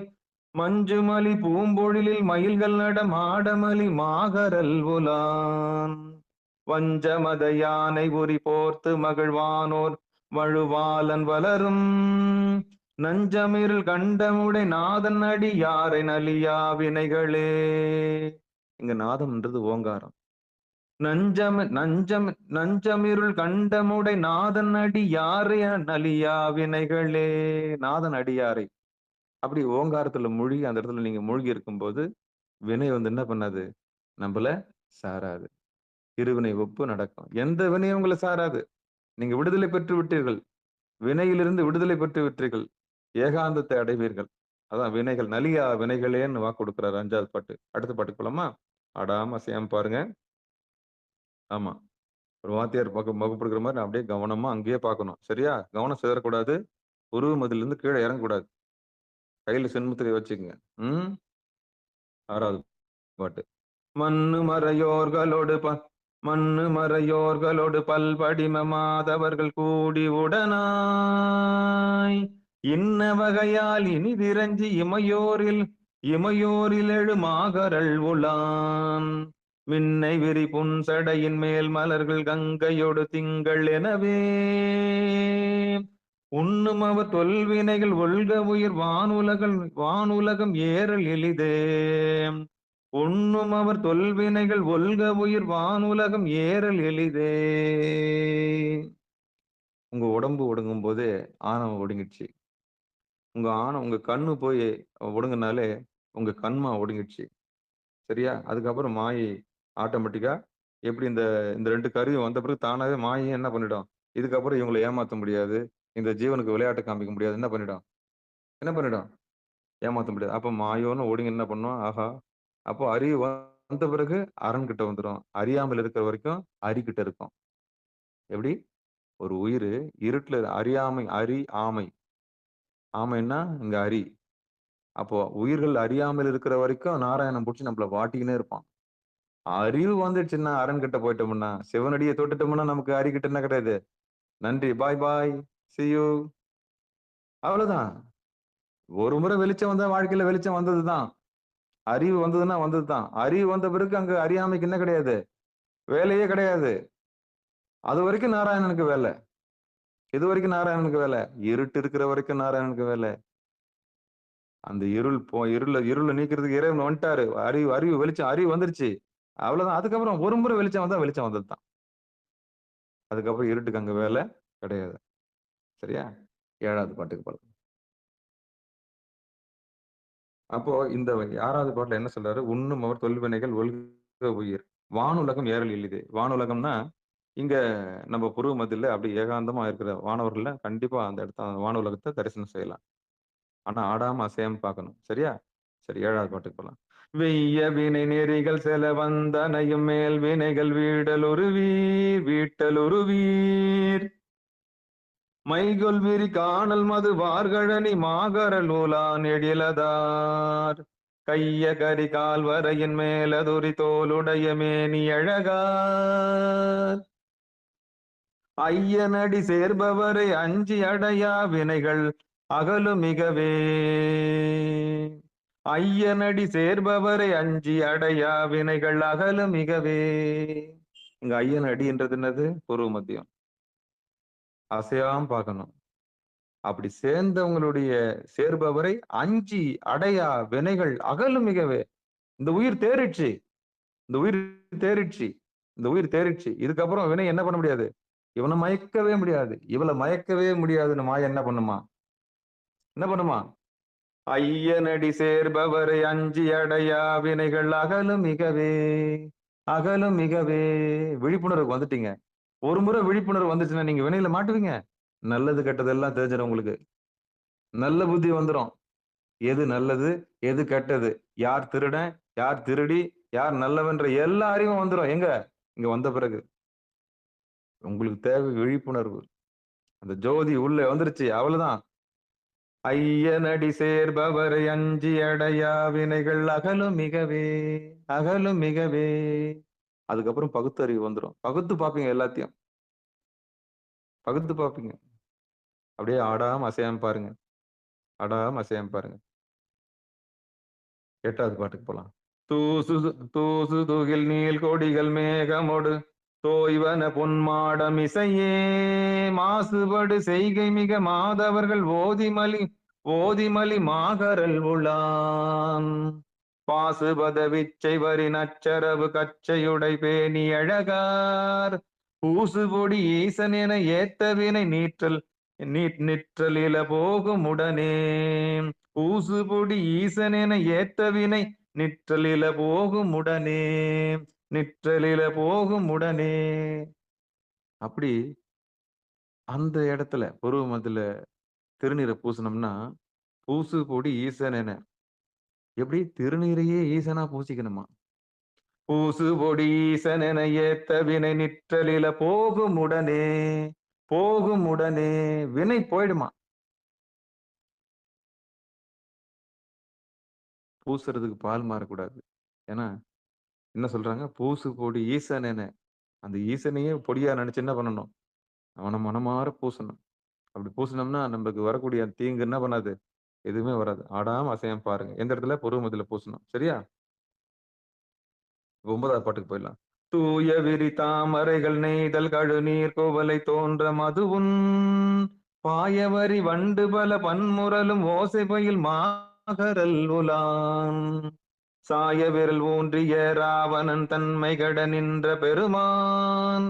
மஞ்சுமலி பூம்பொழிலில் மயில்கள் நடம் ஆடமலி மாகரல் உலான். வஞ்சமத யானை உரி போர்த்து மகிழ்வானோர் வழுவாலன் வளரும். நஞ்சமிருள் கண்டமுடை நாதன் அடி யாரை நலியா வினைகளே. இங்க நாதம்ன்றது ஓங்காரம். நஞ்சமிருள் கண்டமுடை நாதன் அடி யாரை நலியா வினைகளே. நாதன் அடியாரை. அப்படி ஓங்காரத்துல மூழ்கி அந்த இடத்துல நீங்க மூழ்கி இருக்கும்போது வினை வந்து என்ன பண்ணாது? நம்மள சாராது. இருவினை ஒப்பு நடக்கும். எந்த வினையும் உங்களை சாராது. நீங்க விடுதலை பெற்று விட்டீர்கள். வினையிலிருந்து விடுதலை பெற்று விட்டீர்கள். ஏகாந்தத்தை அடைவீர்கள். அதான் வினைகள் நலியா வினைகளேன்னு வாக்கு கொடுக்கிறார் 5வது பாட்டு. அடுத்த பாட்டுக்கு போலாமா? ஆடாம அசையாம பாருங்க. ஆமா, ஒரு வாத்தியார் வகுப்படுக்கிற மாதிரி அப்படியே கவனமா அங்கேயே பார்க்கணும். சரியா? கவனம் சிதறக்கூடாது. உருவ மதிலிருந்து கீழே இறங்கக்கூடாது. கையில சென்முத்திரை வச்சுக்கங்க. 6வது பாட்டு. மண்ணு மறையோர்களோடு பல்படிம மாதவர்கள் கூடி உடனாய். இன்ன வகையால் இனி விரஞ்சி இமையோரில் எழுமாகரல் உலான். மின்னை விரி புன்சடையின் மேல் மலர்கள் கங்கையோடு திங்கள் எனவே. உண்ணும் அவர் தொல்வினைகள் ஒல்க உயிர் வானுலகம் ஏறல் எளிதே. உண்ணும் அவர் தொல்வினைகள் ஒல்க உயிர் வானுலகம் ஏறல் எளிதே. உங்க உடம்பு ஒடுங்கும் போதே ஆணவம் ஒடுங்கிடுச்சு. உங்க கண்ணு போய் ஒடுங்குனாலே உங்க கண்மா ஒடுங்கிடுச்சு. சரியா? அதுக்கப்புறம் மாயை ஆட்டோமேட்டிக்கா எப்படி இந்த இந்த 2 கருவியும் வந்த பிறகு தானாவே மாயையும் என்ன பண்ணிடும்? இதுக்கப்புறம் இவங்கள ஏமாத்த முடியாது. இந்த ஜீவனுக்கு விளையாட்டு காமிக்க முடியாது. என்ன பண்ணிடும்? என்ன பண்ணிடும்? ஏமாத்த முடியாது. அப்ப மாயோன்னு ஒடுங்கி என்ன பண்ணும்? ஆஹா! அப்போ அறிவு வந்த பிறகு அரண் கிட்ட வந்துரும். அறியாமல் இருக்கிற வரைக்கும் அரிகிட்ட இருக்கும். எப்படி? ஒரு உயிரு இருட்டுல அறியாமை ஆமை. ஆமைன்னா இங்க அரி. அப்போ உயிர்கள் அறியாமல் இருக்கிற வரைக்கும் நாராயணன் புடிச்சு நம்மள வாட்டிக்கினே இருப்பான். அறிவு வந்துடுச்சுன்னா அரண் கிட்ட போயிட்டோம்னா, சிவனடியை தொட்டுட்டோம்னா நமக்கு அரிகிட்ட என்ன கிடையாது. நன்றி. பாய் பாய். see you. அவ்வளவுதான். ஒரு முறை வெளிச்சம் வந்தா வாழ்க்கையில வெளிச்சம் வந்ததுதான். அறிவு வந்ததுன்னா வந்ததுதான். அறிவு வந்த பிறகு அங்க அறியாமைக்கு என்ன கிடையாது. வேலையே கிடையாது. அது வரைக்கும் நாராயணனுக்கு வேலை. இது வரைக்கும் நாராயணனுக்கு வேலை. இருட்டு இருக்கிற வரைக்கும் நாராயணனுக்கு வேலை. அந்த இருள நீக்கிறதுக்கு இறைவன் வந்துட்டாரு. அறிவு வெளிச்சம் அறிவு வந்துருச்சு. அவ்வளவுதான். அதுக்கப்புறம் ஒரு முறை வெளிச்சம் வந்தா வெளிச்சம் வந்ததுதான். அதுக்கப்புறம் இருட்டுக்கு அங்க வேலை கிடையாது. சரியா? 7வது பாட்டுக்கு போலாம். அப்போ இந்த 6வது பாட்டுல என்ன சொல்றாரு? உண்ணும் அவர் தொல்வினைகள் ஒல்க உயிர். வானுலகம் ஏறல் எளிது. வானுலகம்னா இங்க நம்ம புருவ மத்தியில அப்படி ஏகாந்தமா இருக்கிற வானவர்கள்ல கண்டிப்பா அந்த வானுலகத்தை தரிசனம் செய்யலாம். ஆனா ஆடாம அசையாம பார்க்கணும். சரியா? சரி 7வது பாட்டுக்கு போலாம். வெய்ய வினை நெறிகள் செல வந்தனையும் மேல் வினைகள் வீட்டலுருவீர் மைகொல் விரி காணல் மது வார்கழனி மாகரல் ஊலான் எழிலதார் கைய கரி கால் வரையின் மேலதுரி தோலுடைய மேனி அழகார் ஐயனடி சேர்பவரை அஞ்சி அடையா வினைகள் அகலுமிகவே ஐயனடி சேர்பவரை அஞ்சி அடையா வினைகள் அகலுமிகவே. இங்க ஐயன் அடின்றது என்னது? பூர்வ மத்தியம். அசையாம பார்க்கணும். அப்படி சேர்ந்தவங்களுடைய சேர்பவரை அஞ்சி அடையா வினைகள் அகலுமிகவே. இந்த உயிர் தேறிடுச்சு. இந்த உயிர் தேறிடுச்சு. இந்த உயிர் தேறிடுச்சு. இதுக்கப்புறம் வினை என்ன பண்ண முடியாது? இவனை மயக்கவே முடியாது. இவளை மயக்கவே முடியாதுன்னு மாய என்ன பண்ணுமா? என்ன பண்ணுமா? ஐயனடி சேர்பவரை அஞ்சி அடையா வினைகள் அகலுமிகவே. அகலுமிகவே. விழிப்புணர்வுக்கு வந்துட்டீங்க. ஒரு முறை விழிப்புணர்வு வந்துச்சுன்னா நீங்க வினையில மாட்டுவீங்க. நல்லது கெட்டதெல்லாம் தெரிஞ்சிடும் உங்களுக்கு. நல்ல புத்தி வந்துடும். எது நல்லது எது கெட்டது, யார் திருடன் யார் திருடி யார் நல்லவன்ற எல்லா அறிவும் வந்துடும். எங்க? இங்க வந்த பிறகு. உங்களுக்கு தேவை விழிப்புணர்வு. அந்த ஜோதி உள்ள வந்துருச்சு. அவ்வளவுதான். ஐயனடி சேர்பவரை அஞ்சி அடையா வினைகள் அகலுமிகவே. அகலுமிகவே. அதுக்கப்புறம் பகுத்தறிவு வந்துடும். பகுத்து பார்ப்பீங்க. எல்லாத்தையும் பகுத்து பார்ப்பீங்க. அப்படியே ஆடாம அசையாம பாருங்க. ஆடாம அசையாம பாருங்க. 8வது பாட்டுக்கு போலாம். தூசு தூகில் நீல் கொடிகள் மேகமொடு தோய்வன பொன்மாடம் இசையே மாசுபடு செய்கை மிக மாதவர்கள் ஓதிமலி மாகரல் உளான் பாசுபத விச்சை வரி நச்சரவு கச்சையுடை பேணி அழகார் பூசுபொடி ஈசன் என ஏத்தவினை நிற்றலில போகும் உடனே. பூசுபொடி ஈசன் என ஏத்தவினை நிற்றலில போகும் உடனே. நிற்றலில போகும் உடனே. அப்படி அந்த இடத்துல புருவ மத்தியில திருநீரை பூசணும்னா பூசு பொடி ஈசன் என. எப்படி? திருநீரையே ஈசனா பூசிக்கணுமா? பூசு பொடி ஈசன் என ஏத்த வினை நிற்றலில போகும் உடனே. போகும் உடனே. வினை போயிடுமா? பூசுறதுக்கு பால் மாறக்கூடாது. ஏன்னா என்ன சொல்றாங்க? பூசு பொடி ஈசன் என. அந்த ஈசனையே பொடியா நினைச்சு என்ன பண்ணணும்? அவனை மனமாற பூசணும். அப்படி பூசணும்னா நமக்கு வரக்கூடிய தீங்கு என்ன பண்ணாது? எதுவுமே வராது. ஆடாம அசையாம பாருங்க. எந்த இடத்துல? புருவ மத்தியில பூசணும். சரியா? 9வது பாட்டுக்கு போயிடலாம். தூய விரி தாமரைகள் நெய்தல் கழுநீர் கோவலை தோன்ற மதுவுன் பாயவரி வண்டு பல பன்முரலும் ஓசை பயில் மாகரல் உலான் சாய விரல் ஊன்றிய ராவணன் தன்மை கட நின்ற பெருமான்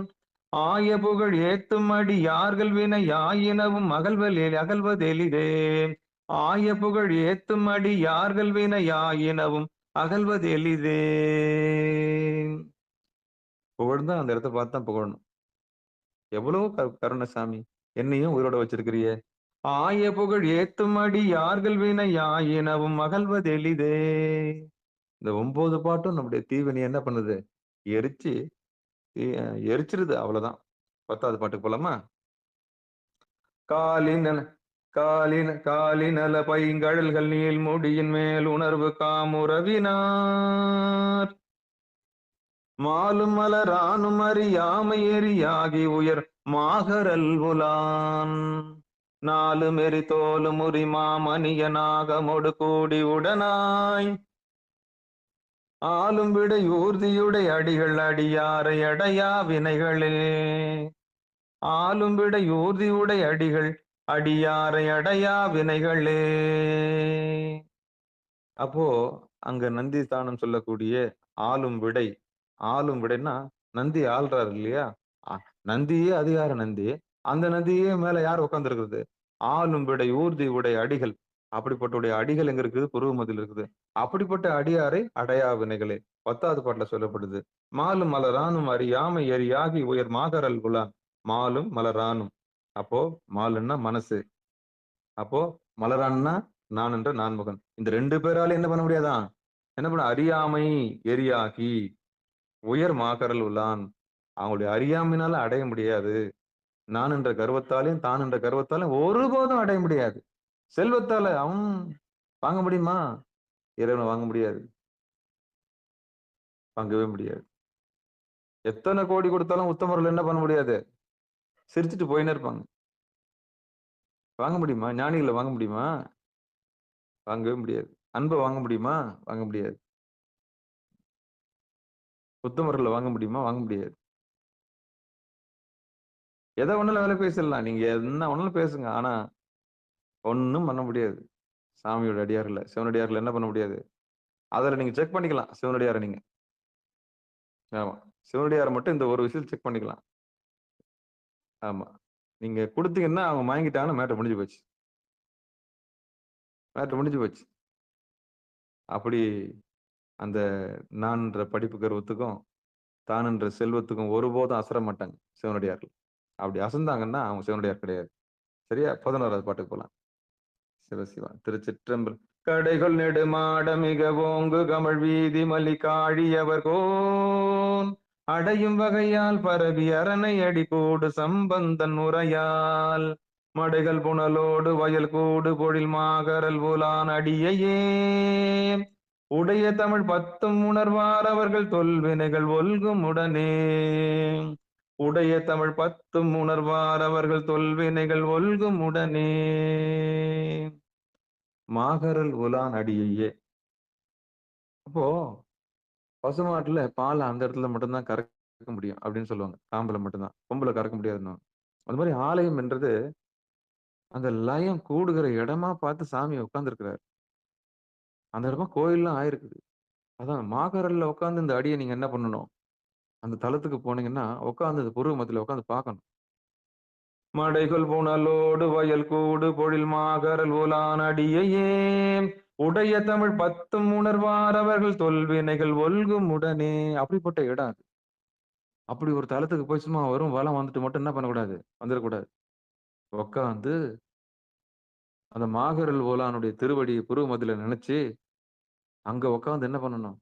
ஆய புகழ் ஏத்தும் அடி யார்கள் வினை யாயினவும் அகல்வதெளிதே. ஆய புகழ் ஏத்தும் அடி யார்கள் வினையாயினவும் அகல்வது எளிதே. புகழ்ந்தா அந்த இடத்த பார்த்து தான் புகழணும். எவ்வளவு கருணை சாமி, என்னையும் உயிரோட வச்சிருக்கிறியே. ஆய புகழ் ஏத்தும் அடி யார்கள் வினையாயினவும் அகல்வது எளிதே. இந்த 9 பாட்டும் நம்முடைய தீவினை என்ன பண்ணுது? எரிச்சு எரிச்சிருது. அவ்வளவுதான். 10வது பாட்டுக்கு போலாமா? காலின காலினல பைங்கழல்கள் நீள் முடியின் மேல் உணர்வு காமுறவினார் மாலும் மலரானும் அறியாமை எரியாகி உயர் மாகரல் உலான் நாலு மெறி தோலும் உரிமா மணியனாகமொடு கூடி உடனாய் ஆளும் விடை ஊர்தியுடை அடிகள் அடியாரை அடையா வினைகளே. ஆளும் விடை ஊர்தியுடை அடிகள் அடியாரை அடையா வினைகளே. அப்போ அங்க நந்தி ஸ்தானம் சொல்லக்கூடிய ஆளும் விடை, ஆளும் விடைன்னா நந்தி ஆள்றாரு இல்லையா? நந்தியே அதிகார நந்தி, அந்த நந்தியே மேல யார் உட்கார்ந்து இருக்கிறது? ஆளும் விடை ஊர்தி உடை அடிகள். அப்படிப்பட்ட அடிகள் எங்க இருக்குது? புருவமதியில் இருக்குது. அப்படிப்பட்ட அடியாரை அடையா வினைகளே 10வது பாட்டுல சொல்லப்படுது. மாலும் மலரானும் அறியாமை எரியாகி உயர் மாகரல் குலான். மாலும் மலரானும், அப்போ மாலுன்னா மனசு, அப்போ மலரான்னா நான் என்ற நான்முகன். இந்த 2 பேரால என்ன பண்ண முடியாதான்? என்ன பண்ண? அறியாமை எரியாகி உயர் மாகரல் உலான். அவங்களுடைய அறியாமையினால அடைய முடியாது. நான் என்ற கர்வத்தாலையும் தான் என்ற கர்வத்தாலையும் ஒருபோதும் அடைய முடியாது. செல்வத்தால அவன் வாங்க முடியுமா? இறைவனை வாங்க முடியாது, வாங்கவே முடியாது. எத்தனை கோடி கொடுத்தாலும் உத்தமர்கள் என்ன பண்ண முடியாது? சிரிச்சுட்டு போயினே இருப்பாங்க. வாங்க முடியுமா? ஞானிகளை வாங்க முடியுமா? வாங்கவே முடியாது. அன்பை வாங்க முடியுமா? வாங்க முடியாது. உத்தமர்களை வாங்க முடியுமா? வாங்க முடியாது. எதை ஒண்ணுல வேலை பேசிடலாம், நீங்க என்ன ஒண்ணுலும் பேசுங்க, ஆனா ஒன்னும் பண்ண முடியாது. சாமியோட அடியார்ல, சிவனடியார்ல என்ன பண்ண முடியாது? அதுல நீங்க செக் பண்ணிக்கலாம் சிவனடியாரை. நீங்க ஆமா, சிவனடியாரை மட்டும் இந்த ஒரு விஷயம் செக் பண்ணிக்கலாம். ஆமா, நீங்க கொடுத்தீங்கன்னா அவங்க வாங்கிட்டாங்கன்னா மேட்டர் முடிஞ்சு போச்சு, மேட்டர் முடிஞ்சு போச்சு. அப்படி அந்த நான்ன்ற படிப்பு கருவத்துக்கும் தானுன்ற செல்வத்துக்கும் ஒருபோதும் அசர மாட்டாங்க சிவனடியார்கள். அப்படி அசந்தாங்கன்னா அவங்க சிவனடியார் கிடையாது. சரியா? 11வது பாட்டுக்கு போலாம். சிவசிவா. திருச்சிற்றம்பலம். கடைகள் நெடுமாட மிக ஓங்கு கமழ் வீதி மலி காழியவர் கோன் அடையும் வகையால் பரவி அரணை அடி கூடு சம்பந்தன் உரையால் மடைகள் புனலோடு வயல் கூடு பொழில் மாகரல் புலான் அடியையே உடைய தமிழ் 10 உணர்வார் அவர்கள் தொல்வினைகள் ஒல்கும் உடனே. உடைய தமிழ் 10 உணர்வார் அவர்கள் தொல்வினைகள் ஒல்கும் உடனே. மாகரல் உலான் அடியையே. அப்போ பசுமாட்டுல பால் அந்த இடத்துல மட்டும்தான் கறக்க முடியும் அப்படின்னு சொல்லுவாங்க. காம்புல மட்டும்தான், கொம்புல கறக்க முடியாதுன்னு. அது மாதிரி ஆலயம் என்றது அந்த லயம் கூடுகிற இடமா பார்த்து சாமி உட்கார்ந்து இருக்கிறாரு. அந்த இடமா கோயில்லாம் ஆயிருக்குது. அதான் மாகரல்ல உட்கார்ந்து இந்த அடியை நீங்க என்ன பண்ணணும்? அந்த தலத்துக்கு போனீங்கன்னா உட்கார்ந்து அந்த புருவ மத்தியில உட்கார்ந்து பார்க்கணும். மடைகள் புனலோடு வயல் கூடு பொழில் மாகரல் உலான் அடியையே உடைய தமிழ் 10 உணர்வார் அவர்கள் தொல்வினைகள் ஒல்கும் உடனே. அப்படிப்பட்ட இடம் அது. அப்படி ஒரு தலத்துக்கு போய் சும்மா வரும் வளம் வந்துட்டு மட்டும் என்ன பண்ணக்கூடாது? வந்துடக்கூடாது. உட்காந்து அந்த மாகரல் ஓலானுடைய திருவடியை புருவ மத்தியில நினைச்சு அங்க உட்காந்து என்ன பண்ணணும்?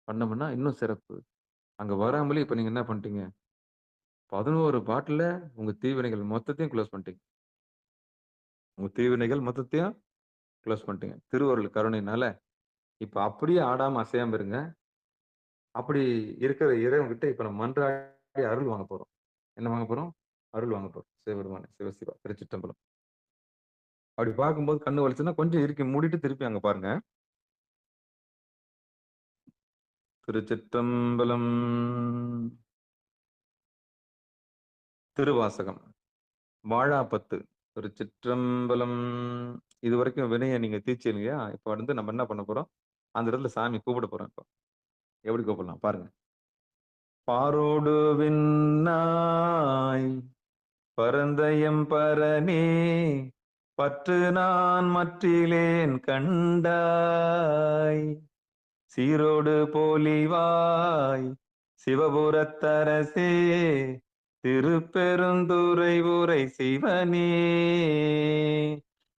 பண்ணோம்னா இன்னும் சிறப்பு. அங்க வராமலே இப்ப நீங்க என்ன பண்ணிட்டீங்க? 11 பாட்டுல உங்க தீவினைகள் மொத்தத்தையும் க்ளோஸ் பண்ணிட்டீங்க. உங்க தீவினைகள் மொத்தத்தையும் க்ளோஸ் பண்ணிட்டீங்க. திருவருள் கருணையினால இப்ப அப்படியே ஆடாம அசையாம இருங்க. அப்படி இருக்கிற இறைவன்கிட்ட இப்ப நம்ம மன்றாடி அருள் வாங்க போறோம். என்ன வாங்க போறோம்? அருள் வாங்க போறோம். சிவபெருமானே, சிவசிவா, திருச்சிற்றம்பலம். அப்படி பார்க்கும்போது கண்ணு வலிச்சுன்னா கொஞ்சம் இறுக்கி மூடிட்டு திருப்பி அங்க பாருங்க. திருச்சிற்றம்பலம். திருவாசகம் வாழாப்பத்து. திருச்சிற்றம்பலம். இது வரைக்கும் வினையை நீங்க தீர்ச்சி இல்லையா? இப்ப வந்து நம்ம என்ன பண்ண போறோம்? அந்த இடத்துல சாமி கூப்பிட போறோம். இப்போ எப்படி கூப்பிடலாம் பாருங்க. பாரோடு விண்ணாய் பரந்தயம் பரனே பற்று நான் மற்றிலேன் கண்டாய். சீரோடு போலிவாய் சிவபுரத்தரசே, திருப்பெருந்துறை உரை சிவனே.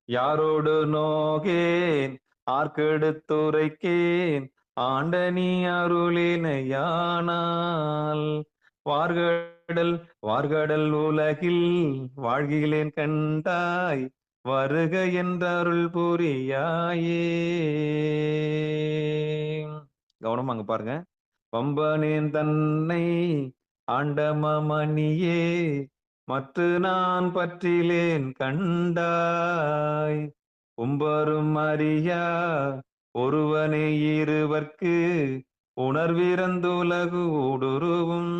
யாரோடு நோகேன் ஆர்க்கெடுத்துரைக்கேன், ஆண்டனி அருளினையானால். வார்கடல் உலகில் வாழ்கிலேன் கண்டாய், வருக என்றருள் புரியாயே. கவனமா அங்க பாருங்க. பம்பனேன் தன்னை ஆண்டமணியே, மற்ற நான் பற்றிலேன் கண்டாய். உம்பரும் அறியா ஒருவனே இருவர்க்கு, உணர்விறந்துலகு ஊடுருவும்.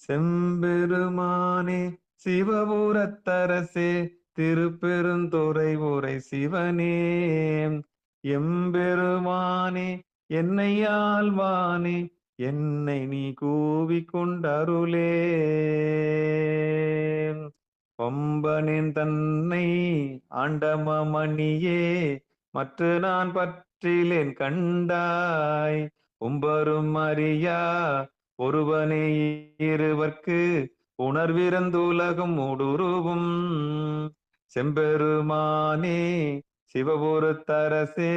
செம்பெருமானே சிவபுரத்தரசே, திருப்பெருந்துறை உரை சிவனே. எம்பெருமானே என்னை ஆழ்வானே, என்னை நீ கூவிக்கொண்டருளே. பம்பனின் தன்னை ஆண்டமணியே, மற்ற நான் பற்றிலேன் கண்டாய். உம்பரும் அறியா ஒருவனே இருவர்க்கு, உணர்விறந்துலகும் ஊடுருவும். செம்பெருமானே சிவபுரத்தரசே,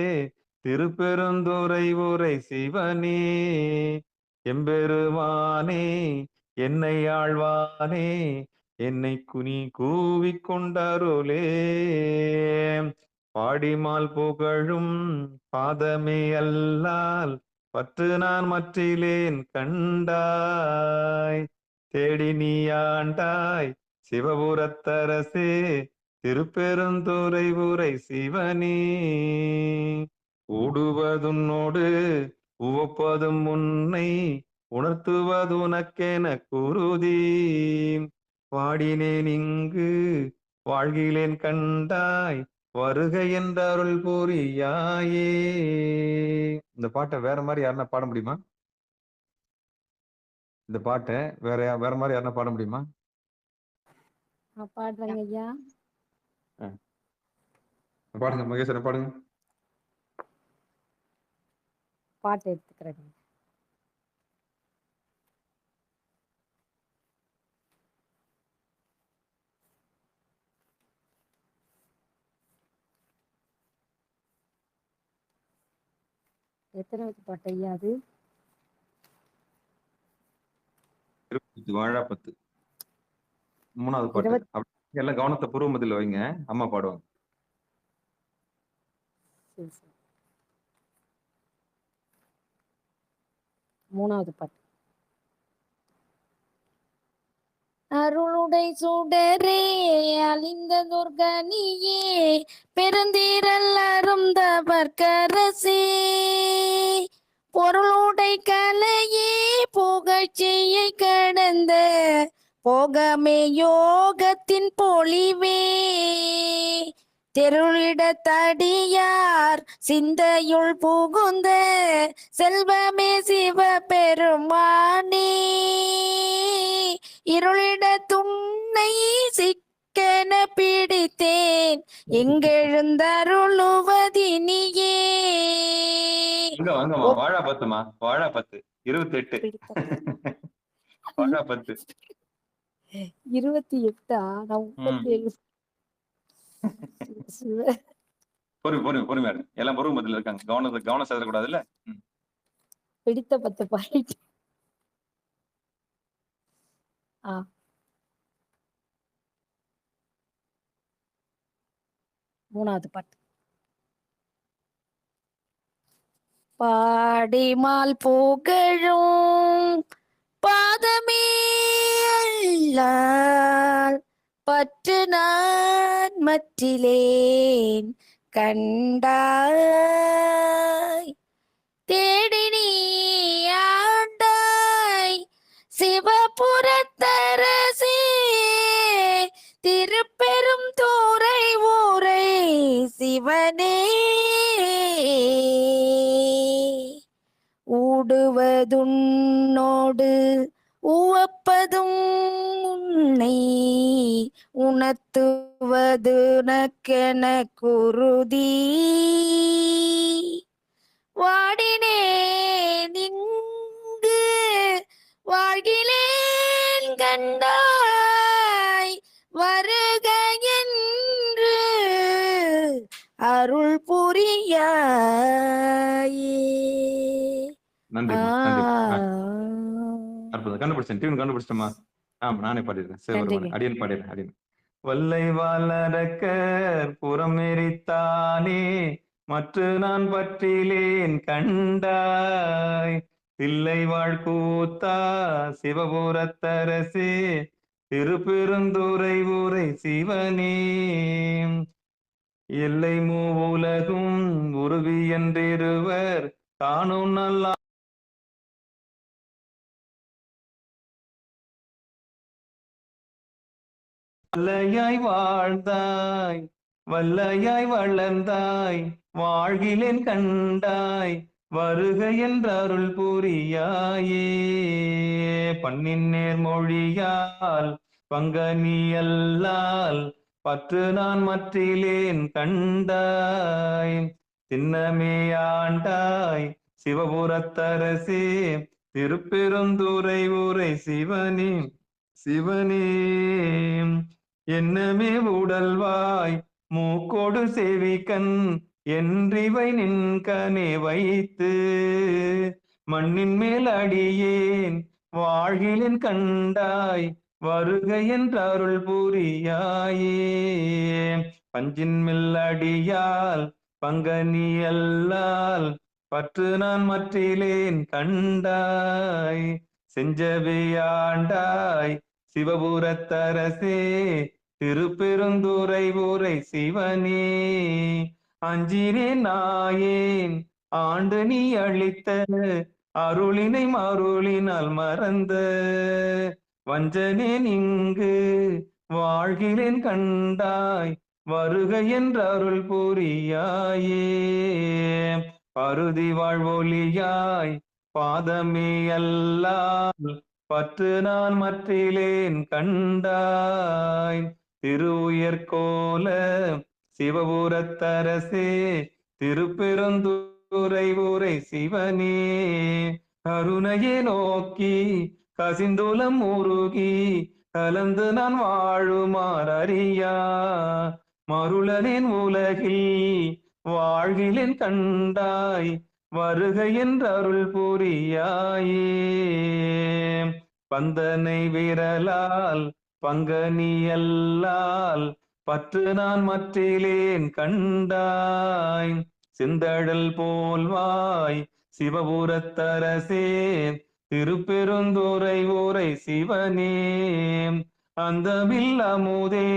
திருப்பெருந்துறை உரை சிவனே. எம்பெருமானே என்னை ஆழ்வானே, என்னை குனி கூவிக்கொண்டருளே. பாடிமால் புகழும் பாதமே அல்லால், பற்று நான் மற்றிலேன் கண்டாய். தேடி நீ ஆண்டாய் சிவபுரத்தரசே, திருப்பெருந்துறை உரை சிவனே. ஊடுவதுன்னோடு உவப்பதும் உன்னை, உணர்த்துவதுனக்கென குருதி. வாடினேன் இங்கு வாழ்கிலேன் கண்டாய், வருக என்றருள் புரியாயே. இந்த பாட்டை வேற மாதிரி யாருன்னா பாட முடியுமா? இந்த பாட்டை வேற மாதிரி யாருன்னா பாட முடியுமா? பாடுறேங்க ஐயா. பாடுங்க மகேஸ்வரன், பாடுங்க. பாட்டு எடுத்துக்கிறேங்க. எத்தனாவது பாட்டு ஐயா அது? வாழாப்பத்து, 3வது பாட்டு. எல்லாம் கவனத்தை பூர்வமதியில் வைங்க, அம்மா பாடுவாங்க. சரி சரி. 3வது பாட்டு. அருளுடை சுடரே அழிந்த துர்கனியே, பெருந்தீரல் அருந்தவர்க்கரசே, பொருளுடை கலையே புகழ்ச்சியை கடந்த போகமே யோகத்தின் பொலிவே, தெருளிடத்தடியார் சிந்தையுள் புகுந்த செல்வமே சிவபெருமானே, இருளிட துன்னை சிக்கென பிடித்தேன், எங்கெழுந்தருளுவதினியே. வாழாப்பத்துமா, வாழாப்பத்து 28. வாழாப்பத்து 28. நான் 37. பொறுமையா எல்லாம் பொறுமதியில் இருக்காங்க. கவனம் செதறக்கூடாதுல்ல. பிடித்த 10 பாயிண்ட். 3வது பாட்டு. பாடிமால் புகழும் பாதமே அல்லால், பற்று நான் மற்றிலேன் கண்டாய். தேடி நீ ஆண்டாய் சிவபுரத்தரசே, திருப்பெரும் தூரை ஊரை சிவனே, ஊடுவதுன்னோடு உவப்பதும் உன்னை, உணர்த்துவதுனக்கென வதுனக்கென குருதி வாடினேன் இங்கு வாழ்கிலேன் கண்டாய் வருக என்று அருள் புரியாயே. நன்றிம்மா, நன்றி. அற்புதம். கண்டுபிடிச்சேன், டியூன் கண்டுபிடிச்சிட்டோமா? ஆமா, நானே பாடிடுறேன். சிவபெருமான் நன்றிங்க. அடியன் பாடிடுறேன். அடியன் வல்லை வாழறக்கர் புறமெரித்தானே மற்ற நான் பற்றிலேன் கண்டாய் தில்லை வாழ்கூத்தா சிவபுரத்தரசே திருப்பெருந்துறை ஊரை சிவனே எல்லை மூவுலகும் உருவி என்றிருவர் தானும் நல்லா வல்லையாய் வாழ்ந்தாய் வல்லையாய் வளர்ந்தாய் வாழ்கிலேன் கண்டாய் வருக என்ற அருள் புரியாயே பண்ணின் நேர்மொழியால் பங்கனி அல்லால் பற்று நான் மற்றிலேன் கண்டாய் சின்னமே ஆண்டாய் சிவபுரத்தரசே திருப்பெருந்துறை ஊரை சிவனே சிவனே என்னமே உடல்வாய் மூக்கோடு செவிக்கண் என்றிவை நின்கனே வைத்து மண்ணின் மேல் அடியேன் வாழ்கிலேன் கண்டாய் வருக என்ற அருள் புரியாயே பஞ்சின் மெல்லடியால் பங்கனி அல்லால் பற்று நான் மற்றிலேன் கண்டாய் செஞ்சவையாண்டாய் சிவபுரத்தரசே திருப்பெருந்துறை ஊரை சிவனே அஞ்சினே நாயேன் ஆண்டு நீ அளித்த அருளினை மருளினால் மறந்த வஞ்சனேன் இங்கு வாழ்கிலேன் கண்டாய் வருக என்ற அருள் புரியாயே பருதி வாழ்வொலியாய் பாதமே அல்லால் பற்று நான் மற்றிலேன் கண்டாய் திருவுயர்கோல சிவபுரத்தரசே திருப்பெருந்துறை ஊரை சிவனே கருணையை நோக்கி கசிந்துலம் உருகி கலந்து நான் வாழுமாறியா மருளனின் உலகில் வாழ்கிலேன் கண்டாய் வருக என்ற அருள் புரியாயே பந்தனை விரலால் பங்கனி அல்லால் பற்று நான் மற்றிலேன் கண்டாய் சிந்தழல் போல்வாய் சிவபுரத்தரசே திருப்பெருந்துறை ஊரை சிவனே அந்தமில் அமுதே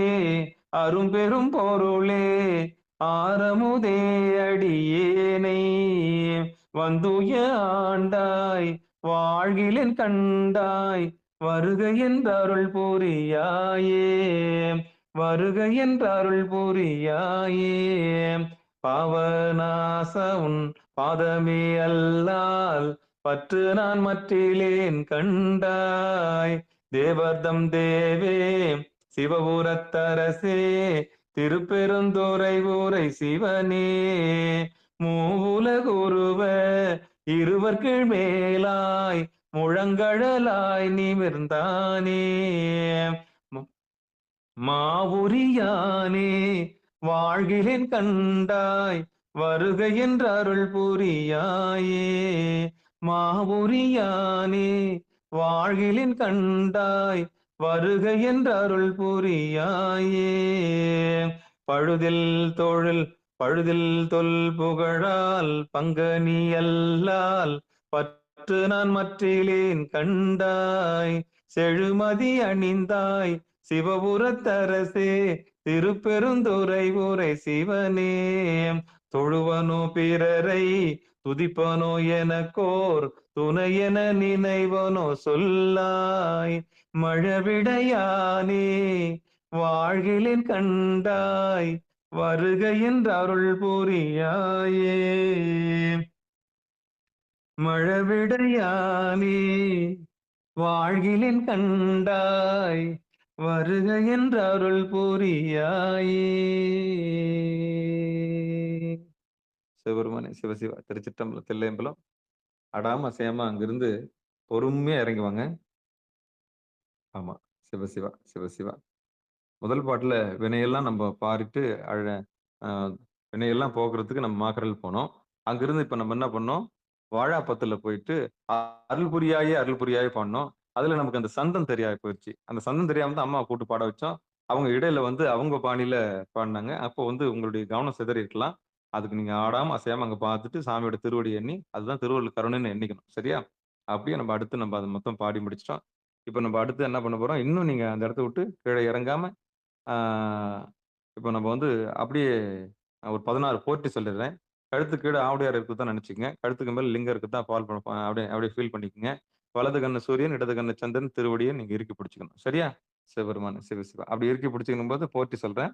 அரும்பெரும் பொருளே ஆரமுதே அடியேனை வந்துய ஆண்டாய் வாழ்கிலேன் கண்டாய் வருக என்ற அருள் புரியாயே வருக என்ற அருள் புரியாயே பாவநாச உன் பாதமே அல்லால் பற்று நான் மற்றிலேன் கண்டாய் தேவர்தம் தேவே சிவபுரத்தரசே திருப்பெருந்துறை ஊரை சிவனே மூவுலகுருவ இருவர் கீழ் மேலாய் முழங்கழலாய் நிமிர்ந்தானே மாவுரியானே வாழ்கிலேன் கண்டாய் வருக என்ற அருள் புரியாயே மாவுரியானே வாழ்கிலேன் கண்டாய் வருக என்ற அருள் புரியாயே பழுதில் தொல் புகழால் பங்கனி அல்லால் பற்று நான் மற்றிலேன் கண்டாய் செழுமதி அணிந்தாய் சிவபுரத்தரசே திருப்பெருந்துறை ஊரை சிவனே தொழுவனோ பிறரை துதிப்பனோ எனக்கோர் துணையென நினைவனோ சொல்லாய் மழவிடையானே வாழ்கிலேன் கண்டாய் வருக என்ற அருள் புரியாயே மழவிடையானே வாழ்கிலேன் கண்டாய் வருக என்ற அருள் புரியாயே. சிவபெருமானே சிவசிவா. திருச்சிற்றம்பலம், தில்லையம்பலம். அடாம அசையாம அங்கிருந்து பொறுமையா இறங்கி வாங்க. ஆமா. சிவசிவா, சிவசிவா. முதல் பாட்டுல வினையெல்லாம் நம்ம பாடிட்டு அ வினையெல்லாம் போக்குறதுக்கு நம்ம மாக்கரல் போனோம். அங்கிருந்து இப்ப நம்ம என்ன பண்ணோம்? வாழாப்பத்துல போயிட்டு அருள் புரியாயே, அருள் புரியாயே பாடுனோம். அதுல நமக்கு அந்த சந்தம் தெரியாம போயிருச்சு. அந்த சந்தம் தெரியாம தான் அம்மாவ கூட்டு பாட வச்சோம். அவங்க இடையில வந்து அவங்க பாணியில பாடுனாங்க. அப்போ வந்து உங்களுடைய கவனம் சிதறி இருக்கலாம். அதுக்கு நீங்க ஆடாம, அசையாம அங்க பார்த்துட்டு சாமியோட திருவடி எண்ணி, அதுதான் திருவருள் கருணைன்னு எண்ணிக்கணும். சரியா? அப்படியே நம்ம அடுத்து நம்ம அத மொத்தம் பாடி முடிச்சுட்டோம். இப்ப நம்ம அடுத்து என்ன பண்ண போறோம்? இன்னும் நீங்க அந்த இடத்த விட்டு கீழ இறங்காம, ஆ இப்போ நம்ம வந்து அப்படியே ஒரு 16 போற்றி சொல்லிடுறேன். கழுத்துக்கு கீழ ஆவுடையார் இருக்குதான் நினைச்சுக்கங்க. கழுத்துக்கு மேல லிங்கம் இருக்குதான் அப்படியே அப்படியே ஃபீல் பண்ணிக்கங்க. வலது கண்ணு சூரியன், இடது கண்ணு சந்திரன், திருவடிய நீங்க இறுக்கி பிடிச்சுக்கணும். சரியா? சிவபெருமான், சிவசிவா. அப்படி இறுக்கி பிடிச்சுக்கணும்போது போற்றி சொல்றேன்.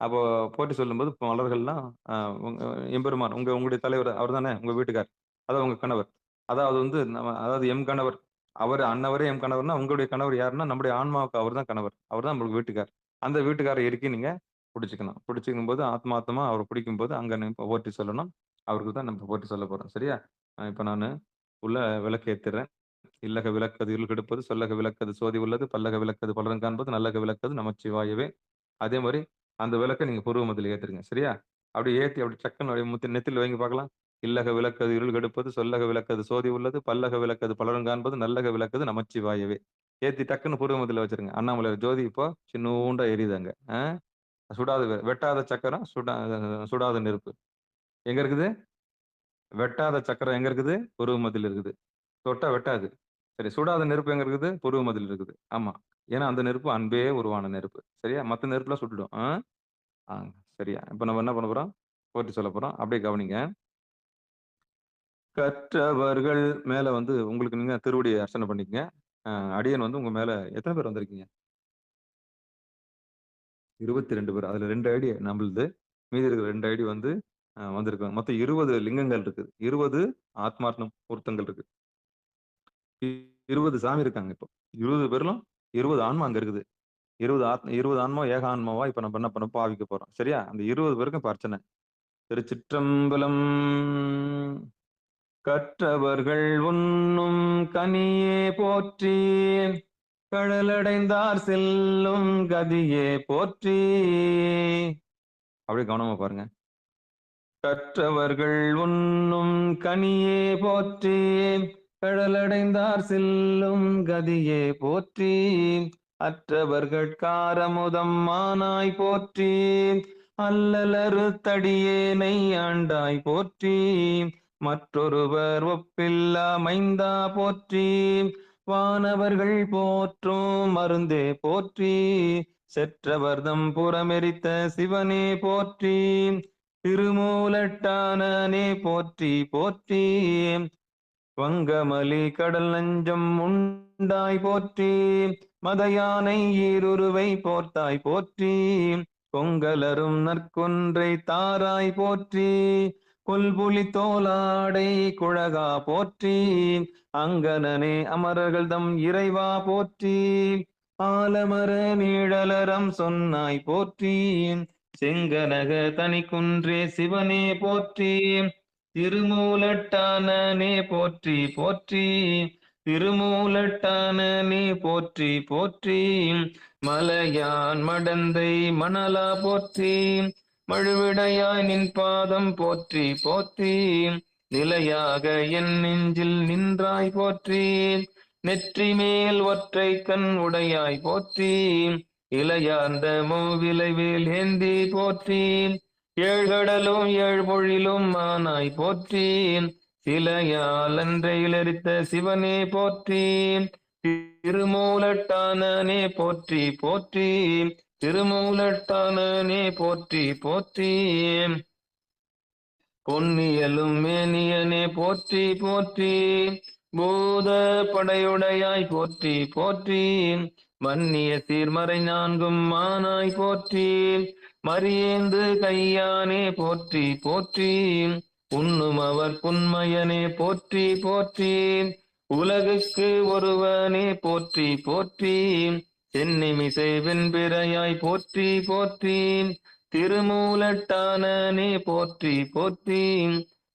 அப்போ போற்றி சொல்லும்போது மலர்கள்லாம் அ உங்க எம்பெருமான் உங்களுடைய தலைவர் அவர்தானே? உங்க வீட்டுக்கார். அதான் உங்க கணவர். அதாவது வந்து அதாவது எம் கணவர். அவர் அன்னவரே எம் கணவர்னா, உங்களுடைய கணவர் யாருன்னா, நம்முடைய ஆன்மாவுக்கு அவர்தான் கணவர். அவர்தான் நம்மளுக்கு வீட்டுக்கார். அந்த வீட்டுக்கார இறுக்கி நீங்க புடிச்சுக்கணும். புடிச்சுக்கும்போது ஆத்மார்த்தமா அவர பிடிக்கும்போது அங்க போற்றி சொல்லணும். அவருக்கு தான் நம்ம போற்றி சொல்லப் போறோம். சரியா? இப்ப நானு உள்ள விளக்கு ஏத்துறேன். இல்லக விளக்கது இருள் கெடுப்பது, சொல்லக விளக்கது சோதி உள்ளது, பல்லக விளக்கது பலரும் காண்பது, நல்லக விளக்கது நமச்சிவாயவே. அதே மாரி அந்த விளக்க நீங்க புருவ மத்தியில ஏத்துருங்க. சரியா? அப்படியே ஏத்தி அப்படி டக்குன்னு அப்படியே நெத்தியில வைங்க பார்க்கலாம். இல்லக விளக்கது இருள் கெடுப்பது, சொல்லக விளக்கது சோதி உள்ளது, பல்லக விளக்கது பலரும் காண்பது, நல்லக விளக்கது நமச்சிவாயவே. ஏத்தி டக்குன்னு புருவ மத்தியில வச்சிருங்க. அண்ணாமலையார் ஜோதி இப்போ சின்னூண்டா எரியுது அங்க. சுடாத வெட்டாத சக்கரம், சுடாத நெருப்பு. எங்க இருக்குது? வெட்டாத சக்கரம் எங்க இருக்குது? புருவ மத்தியில இருக்குது. தொட்டா வெட்டாது. சரி, சுடாத நெருப்பு எங்க இருக்குது? புருவ மத்தியில இருக்குது. ஆமா. ஏன்னா அந்த நெருப்பு அன்பே உருவான நெருப்பு. சரியா? மத்த நெருப்புலாம் சுட்டுடும். ஆ சரியா? இப்ப நம்ம என்ன பண்ண போறோம்? போற்றி சொல்லப் போறோம். அப்படியே கவனிங்க. கற்றவர்கள் மேல வந்து உங்களுக்கு நீங்க திருவடியை அர்ச்சனை பண்ணிக்கங்க. அடியன் வந்து உங்க மேல எத்தனை பேர் வந்திருக்கீங்க? 22 பேர். அதுல 2 ஐடி நம்மளுது. மீதி இருக்கிற 2 ஐடி வந்து வந்திருக்காங்க. மொத்தம் 20 லிங்கங்கள் இருக்கு. 20 ஆத்மார்த்தம் பொருத்தங்கள் இருக்கு. 20 சாமி இருக்காங்க இப்போ. 20 பேர்லும் 20 ஆன்மா அங்க இருக்குது. 20 ஆன்மா ஏக ஆன்மாவா இப்ப நம்ம என்ன பண்ண பாவிக்க போறோம். சரியா? அந்த 20 பேருக்கும் இப்ப அர்ச்சனை. திருச்சிற்றம்பலம். கற்றவர்கள் உண்ணும் கனியே போற்றி, கடலடைந்தார் செல்லும் கதியே போற்றி. அப்படியே கவனமா பாருங்க. கற்றவர்கள் உண்ணும் கனியே போற்றி, கடலடைந்தார் செல்லும் கதியே போற்றி. அற்றவர்கள் காரமுதம் மானாய் போற்றி, அல்லலறு தடியேனை ஆண்டாய் போற்றி. மற்றொருவர் ஒப்பில்லா மைந்தா போற்றி, வானவர்கள் போற்றும் மருந்தே போற்றி. செற்றவர்தம் புறமெரித்த சிவனே போற்றி, திருமூலட்டானனே போற்றி போற்றி. வங்கமலி கடல் நஞ்சம் உண்டாய் போற்றி, மதயானை ஈருருவை போர்த்தாய் போற்றி. கொங்கலரும் நற்கொன்றை தாராய் போற்றி, கொல்புலி தோலாடை குழகா போற்றி. அங்கனனே அமரர்கள் தம் இறைவா போற்றி, ஆலமர நீழலறம் சொன்னாய் போற்றி. செங்கனக தனிக்குன்றே சிவனே போற்றி, திருமூலட்டானனே போற்றி போற்றி. திருமூலட்டானனே போற்றி போற்றி. மலையான் மடந்தை மணலா போற்றி, மழுவிடையாய் நின் பாதம் போற்றி போற்றி. நிலையாக என் நெஞ்சில் நின்றாய் போற்றி, நெற்றி மேல் ஒற்றை கண் உடையாய் போற்றி. இளையார்ந்த மூவிலைவேல் ஏந்தி போற்றி, ஏழ்கடலும் ஏழ்மொழிலும் ஆனாய் போற்றி. சிலையால் அன்றையிலரித்த சிவனே போற்றி, திருமூலட்டானனே போற்றி போற்றி. திருமூலட்டானனே போற்றி போற்றி. பொன்னியலும் மேனியனே போற்றி போற்றி, பூத படையுடையாய் போற்றி போற்றி. மன்னிய சீர்மறை நான்கும் மானாய் போற்றி, மரியேந்து கையானே போற்றி போற்றி. உண்ணும் அவர் புன்மையனே போற்றி போற்றி, உலகுக்கு ஒருவனே போற்றி போற்றி. சென்னிமிசை வெண்பிறையாய் போற்றி போற்றி, திருமூலட்டானனே போற்றி போற்றி,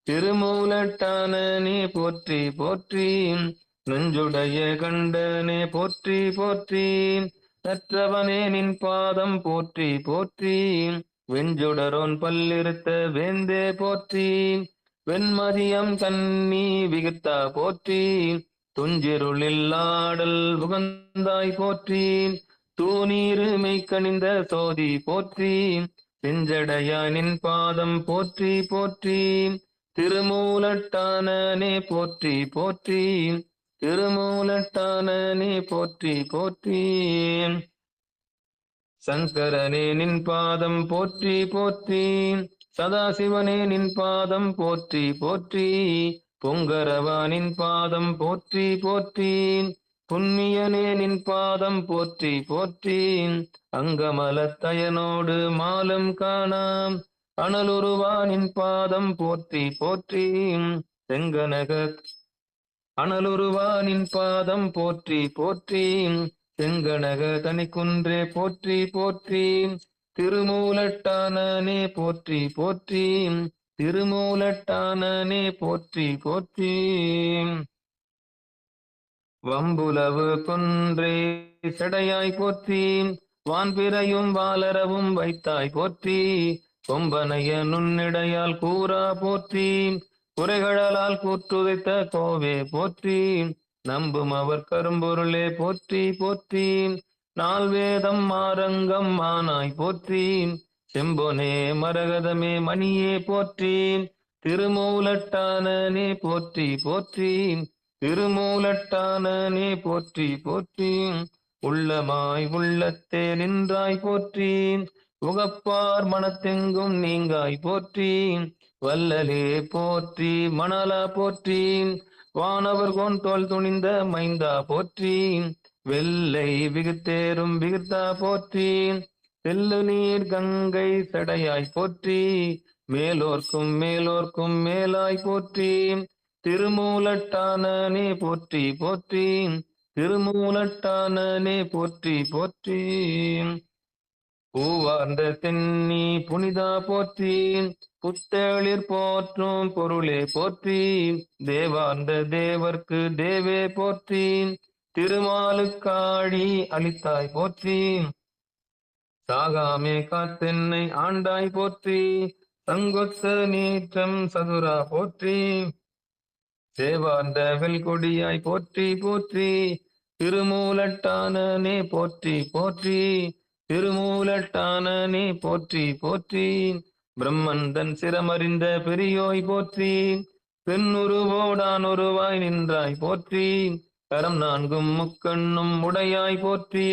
திருமூலட்டானனே போற்றி போற்றி, நெஞ்சுடைய கண்டனே போற்றி போற்றி, நற்றவனே நின் பாதம் போற்றி போற்றி, வெஞ்சுடரோன் பல்லிருத்த வேந்தே போற்றி, வெண்மதியம் கண்ணி விகிர்த்தா போற்றி, துஞ்சிருளில் ஆடல் உகந்தாய் போற்றி, தூநீரு மெய்க்கணிந்த சோதி போற்றி, செஞ்சடையாய் நின் பாதம் போற்றி போற்றி, திருமூலட்டானனே போற்றி போற்றி, திருமூலட்டானனே போற்றி போற்றி, சங்கரனே நின் பாதம் போற்றி போற்றி, சதாசிவனே நின் பாதம் போற்றி போற்றி, பொங்கரவானின் பாதம் போற்றி போற்றி, புண்ணியனே நின் பாதம் போற்றி போற்றி, அங்கமலத்தயனோடு மாலும் காணாம் அனலுருவானின் பாதம் போற்றி போற்றி, செங்கனக அனலுருவானின் பாதம் போற்றி போற்றி, செங்கனக தனிக்குன்றே போற்றி போற்றி, திருமூலட்டானனே போற்றி போற்றி, திருமூலட்டானனே போற்றி போற்றி, வம்புலவு கொன்றே சடையாய் போற்றி, வான்பிறையும் வாளரவும் வைத்தாய் போற்றி, கொம்பனைய நுண்ணிடையால் கூறா போற்றி, குறைகளால் கூற்றுதைத்த கோவே போற்றி, நம்பும் அவர் கரும்பொருளே போற்றி போற்றி, நால்வேதம் மாரங்கம் மானாய் போற்றி, செம்பொனே மரகதமே மணியே போற்றி, திருமூலட்டானனே போற்றி போற்றி, திருமூலட்டானனே போற்றி போற்றி, உள்ளமாய் உள்ளத்தே நின்றாய் போற்றி, உகப்பார் மனத்தெங்கும் நீங்காய் போற்றி, வல்லலே போற்றி மணலா போற்றி, வானவர் கோன்தோல் துணிந்த மைந்தா போற்றி, வெள்ளை விகுத்தேரும் விகுத்தா போற்றி, செல்லு நீர் கங்கை சடையாய் போற்றி, மேலோர்க்கும் மேலோர்க்கும் மேலாய் போற்றி, திருமூலட்டானனே போற்றி போற்றி, திருமூலட்டானனே போற்றி போற்றி, பூவார்ந்த தென்னி புனிதா போற்றி, புத்தளிர் போற்றும் பொருளே போற்றி, தேவார்ந்த தேவர்க்கு தேவே போற்றி, திருமாலுக்காழி அளித்தாய் போற்றி, சாகாமே காத்தென்னை ஆண்டாய் போற்றி, சங்கொத்த நீற்றம் சதுரா போற்றி, சேவார்ந்த வெல்கொடியாய் போற்றி போற்றி, திருமூலட்டானனே போற்றி போற்றி, திருமூலட்டானனே போற்றி போற்றி, பிரம்மந்தன் சிரமறிந்த பெரியோய் போற்றி, பெண்ணுருவோடான் ஒருவாய் நின்றாய் போற்றி, கரம் நான்கும் முக்கண்ணும் உடையாய் போற்றி,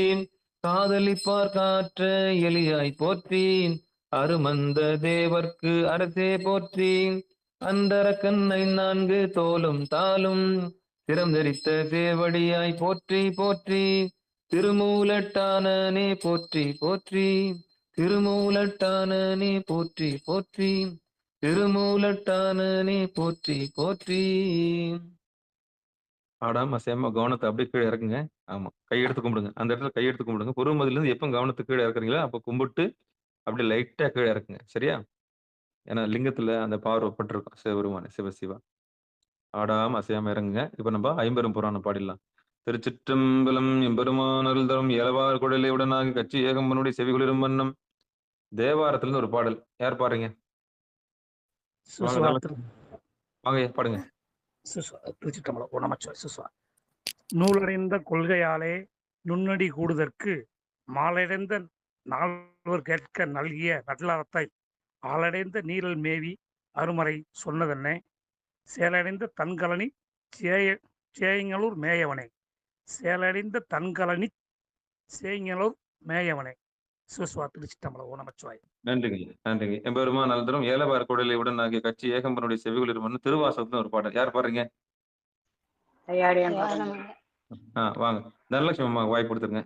காதலிப்பார் காற்ற எலியாய் போற்றி, அருமந்த தேவர்க்கு அரசே போற்றி, அந்தர கண்ணை நான்கு தோலும் தாளும் சிரம் தரித்த சேவடியாய் போற்றி போற்றி, திருமூலட்டானனே போற்றி போற்றி, திருமூலட்டானனே போற்றி போற்றி, திருமூலட்டானனே போற்றி போற்றி. ஆடாம அசையாம கவனத்தை அப்படியே கீழே இறக்குங்க. ஆமா, கையெடுத்து கும்பிடுங்க. அந்த இடத்துல கையெடுத்து கும்பிடுங்க. பொறுமதில இருந்து எப்போ கவனத்தை கீழே இறக்குறீங்களோ அப்போ கும்பிட்டு அப்படியே லைட்டா கீழே இறக்குங்க. சரியா? ஏன்னா லிங்கத்துல அந்த பார்வை பட்டிருக்கும். சிவபெருமானே சிவ சிவா. ஆடாம அசையாம இறங்குங்க. இப்ப நம்ம ஐம்பெரும் புராணம் பாடிடலாம். திருச்சிற்றம்பலம் எம்பெருமான் அருள் தரும் ஏலவார் குழலை உடனாகி கட்சி ஏகம்பனுடைய செவிகுளிரும் வண்ணம். தேவாரத்துல இருந்து ஒரு பாடல். யார் பாருங்க? வாங்க பாடுங்க. திருச்சிற்றம்பலம். ஓ நமச்சிவாய. சுஸ்வா. நூலடைந்த கொள்கையாலே நுண்ணடி கூடுதற்கு மாலடைந்த நால்வர் கேட்க நல்கிய நல்லாரத்தை ஆளடைந்த நீரல் மேவி அருமறை சொன்னதென்ன சேலடைந்த தன்கலனி சேயங்களூர் மேயவனே, சேலடைந்த தன்கலனி சேயங்களூர் மேயவனே. சுஸ்வா. திருச்சிற்றம்பலம். ஓ நமச்சிவாய. நன்றிங்க நன்றிங்க. எம்பெருமான் அருள் தரும் ஏலவார் குழலை உடனாகிய கட்சி ஏகம்பனுடைய செவிகுளிரும் வண்ணம். திருவாசகத்துல ஒரு பாடல். யார் பாடுறீங்க? வாங்க. தனலட்சுமி அம்மா வாய்ப்பு கொடுத்துருங்க.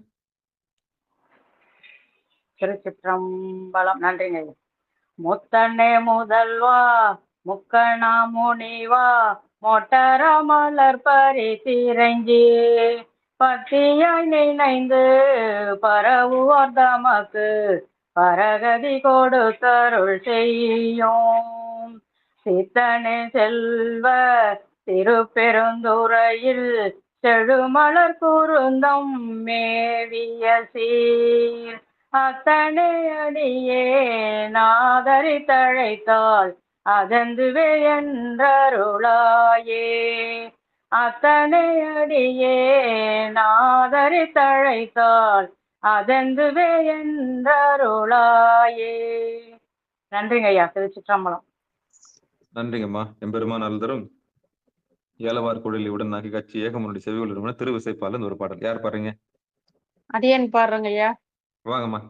திருச்சிற்றம்பலம். நன்றிங்க. முத்தனே முதல்வா முக்கணா முனிவா மொட்டர மலர் பரிசிரஞ்சி பத்தியாய் நினைந்து பரவுவோர் தமக்கு பரகதி கொடுத்தருள் செய்யும் சித்தனே செல்வ திருப்பெருந்துறையில் செழுமலர் குருந்தம் மேவிய சீர் அத்தனை அடியே நாதரி தழைத்தாள் அதந்துவே என்றருளாயே அத்தனை அடியே நாதரி தழைத்தாள் அதந்துவே என்றருளாயே. நன்றிங்க ஐயா. திருச்சிற்றம்பலம். நன்றிங்கம்மா. எம்பெருமான் அருள்தரும் ஏலவார் குழலி உடனாகி கட்சி ஏகமுனுடைய செவிகள் திருவிசைப்பால ஒரு பாடல். யார் பாடுறீங்க? அடியன் பாடுறேங்க ஐயா. வாங்கம்மா.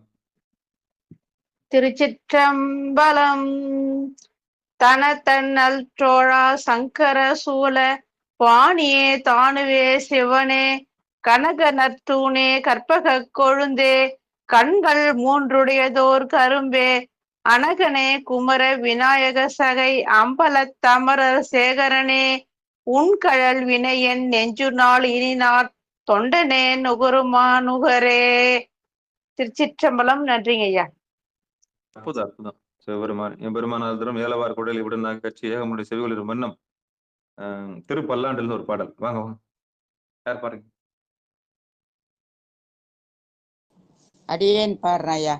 திருச்சிற்றம்பலம். தனத்தன்னல் தோழா சங்கர சூல பாணியே தானுவே சிவனே கனக நற்தூணே கற்பக கொழுந்தே கண்கள் மூன்றுடையதோர் கரும்பே அனகனே குமர விநாயக சகை அம்பலத் தமரர் சேகரனே உன்கழல் வினையன் நெஞ்சு நாள் இனினார் தொண்டனே நுகருமா நுகரே. திருச்சிற்றம்பலம். நன்றிங்க ஐயா. அற்புதம் அற்புதம். சிவபெருமான் எம்பெருமான் அருள்தரும் ஏலவார் குழலி உடனாகி கட்சி ஏகமுனுடைய செவிகள் மன்னம் திருப்பல்லாண்டில் ஒரு பாடல். வாங்க வாங்க. யார் பாருங்க? அடியேன் பாடுறேன் ஐயா.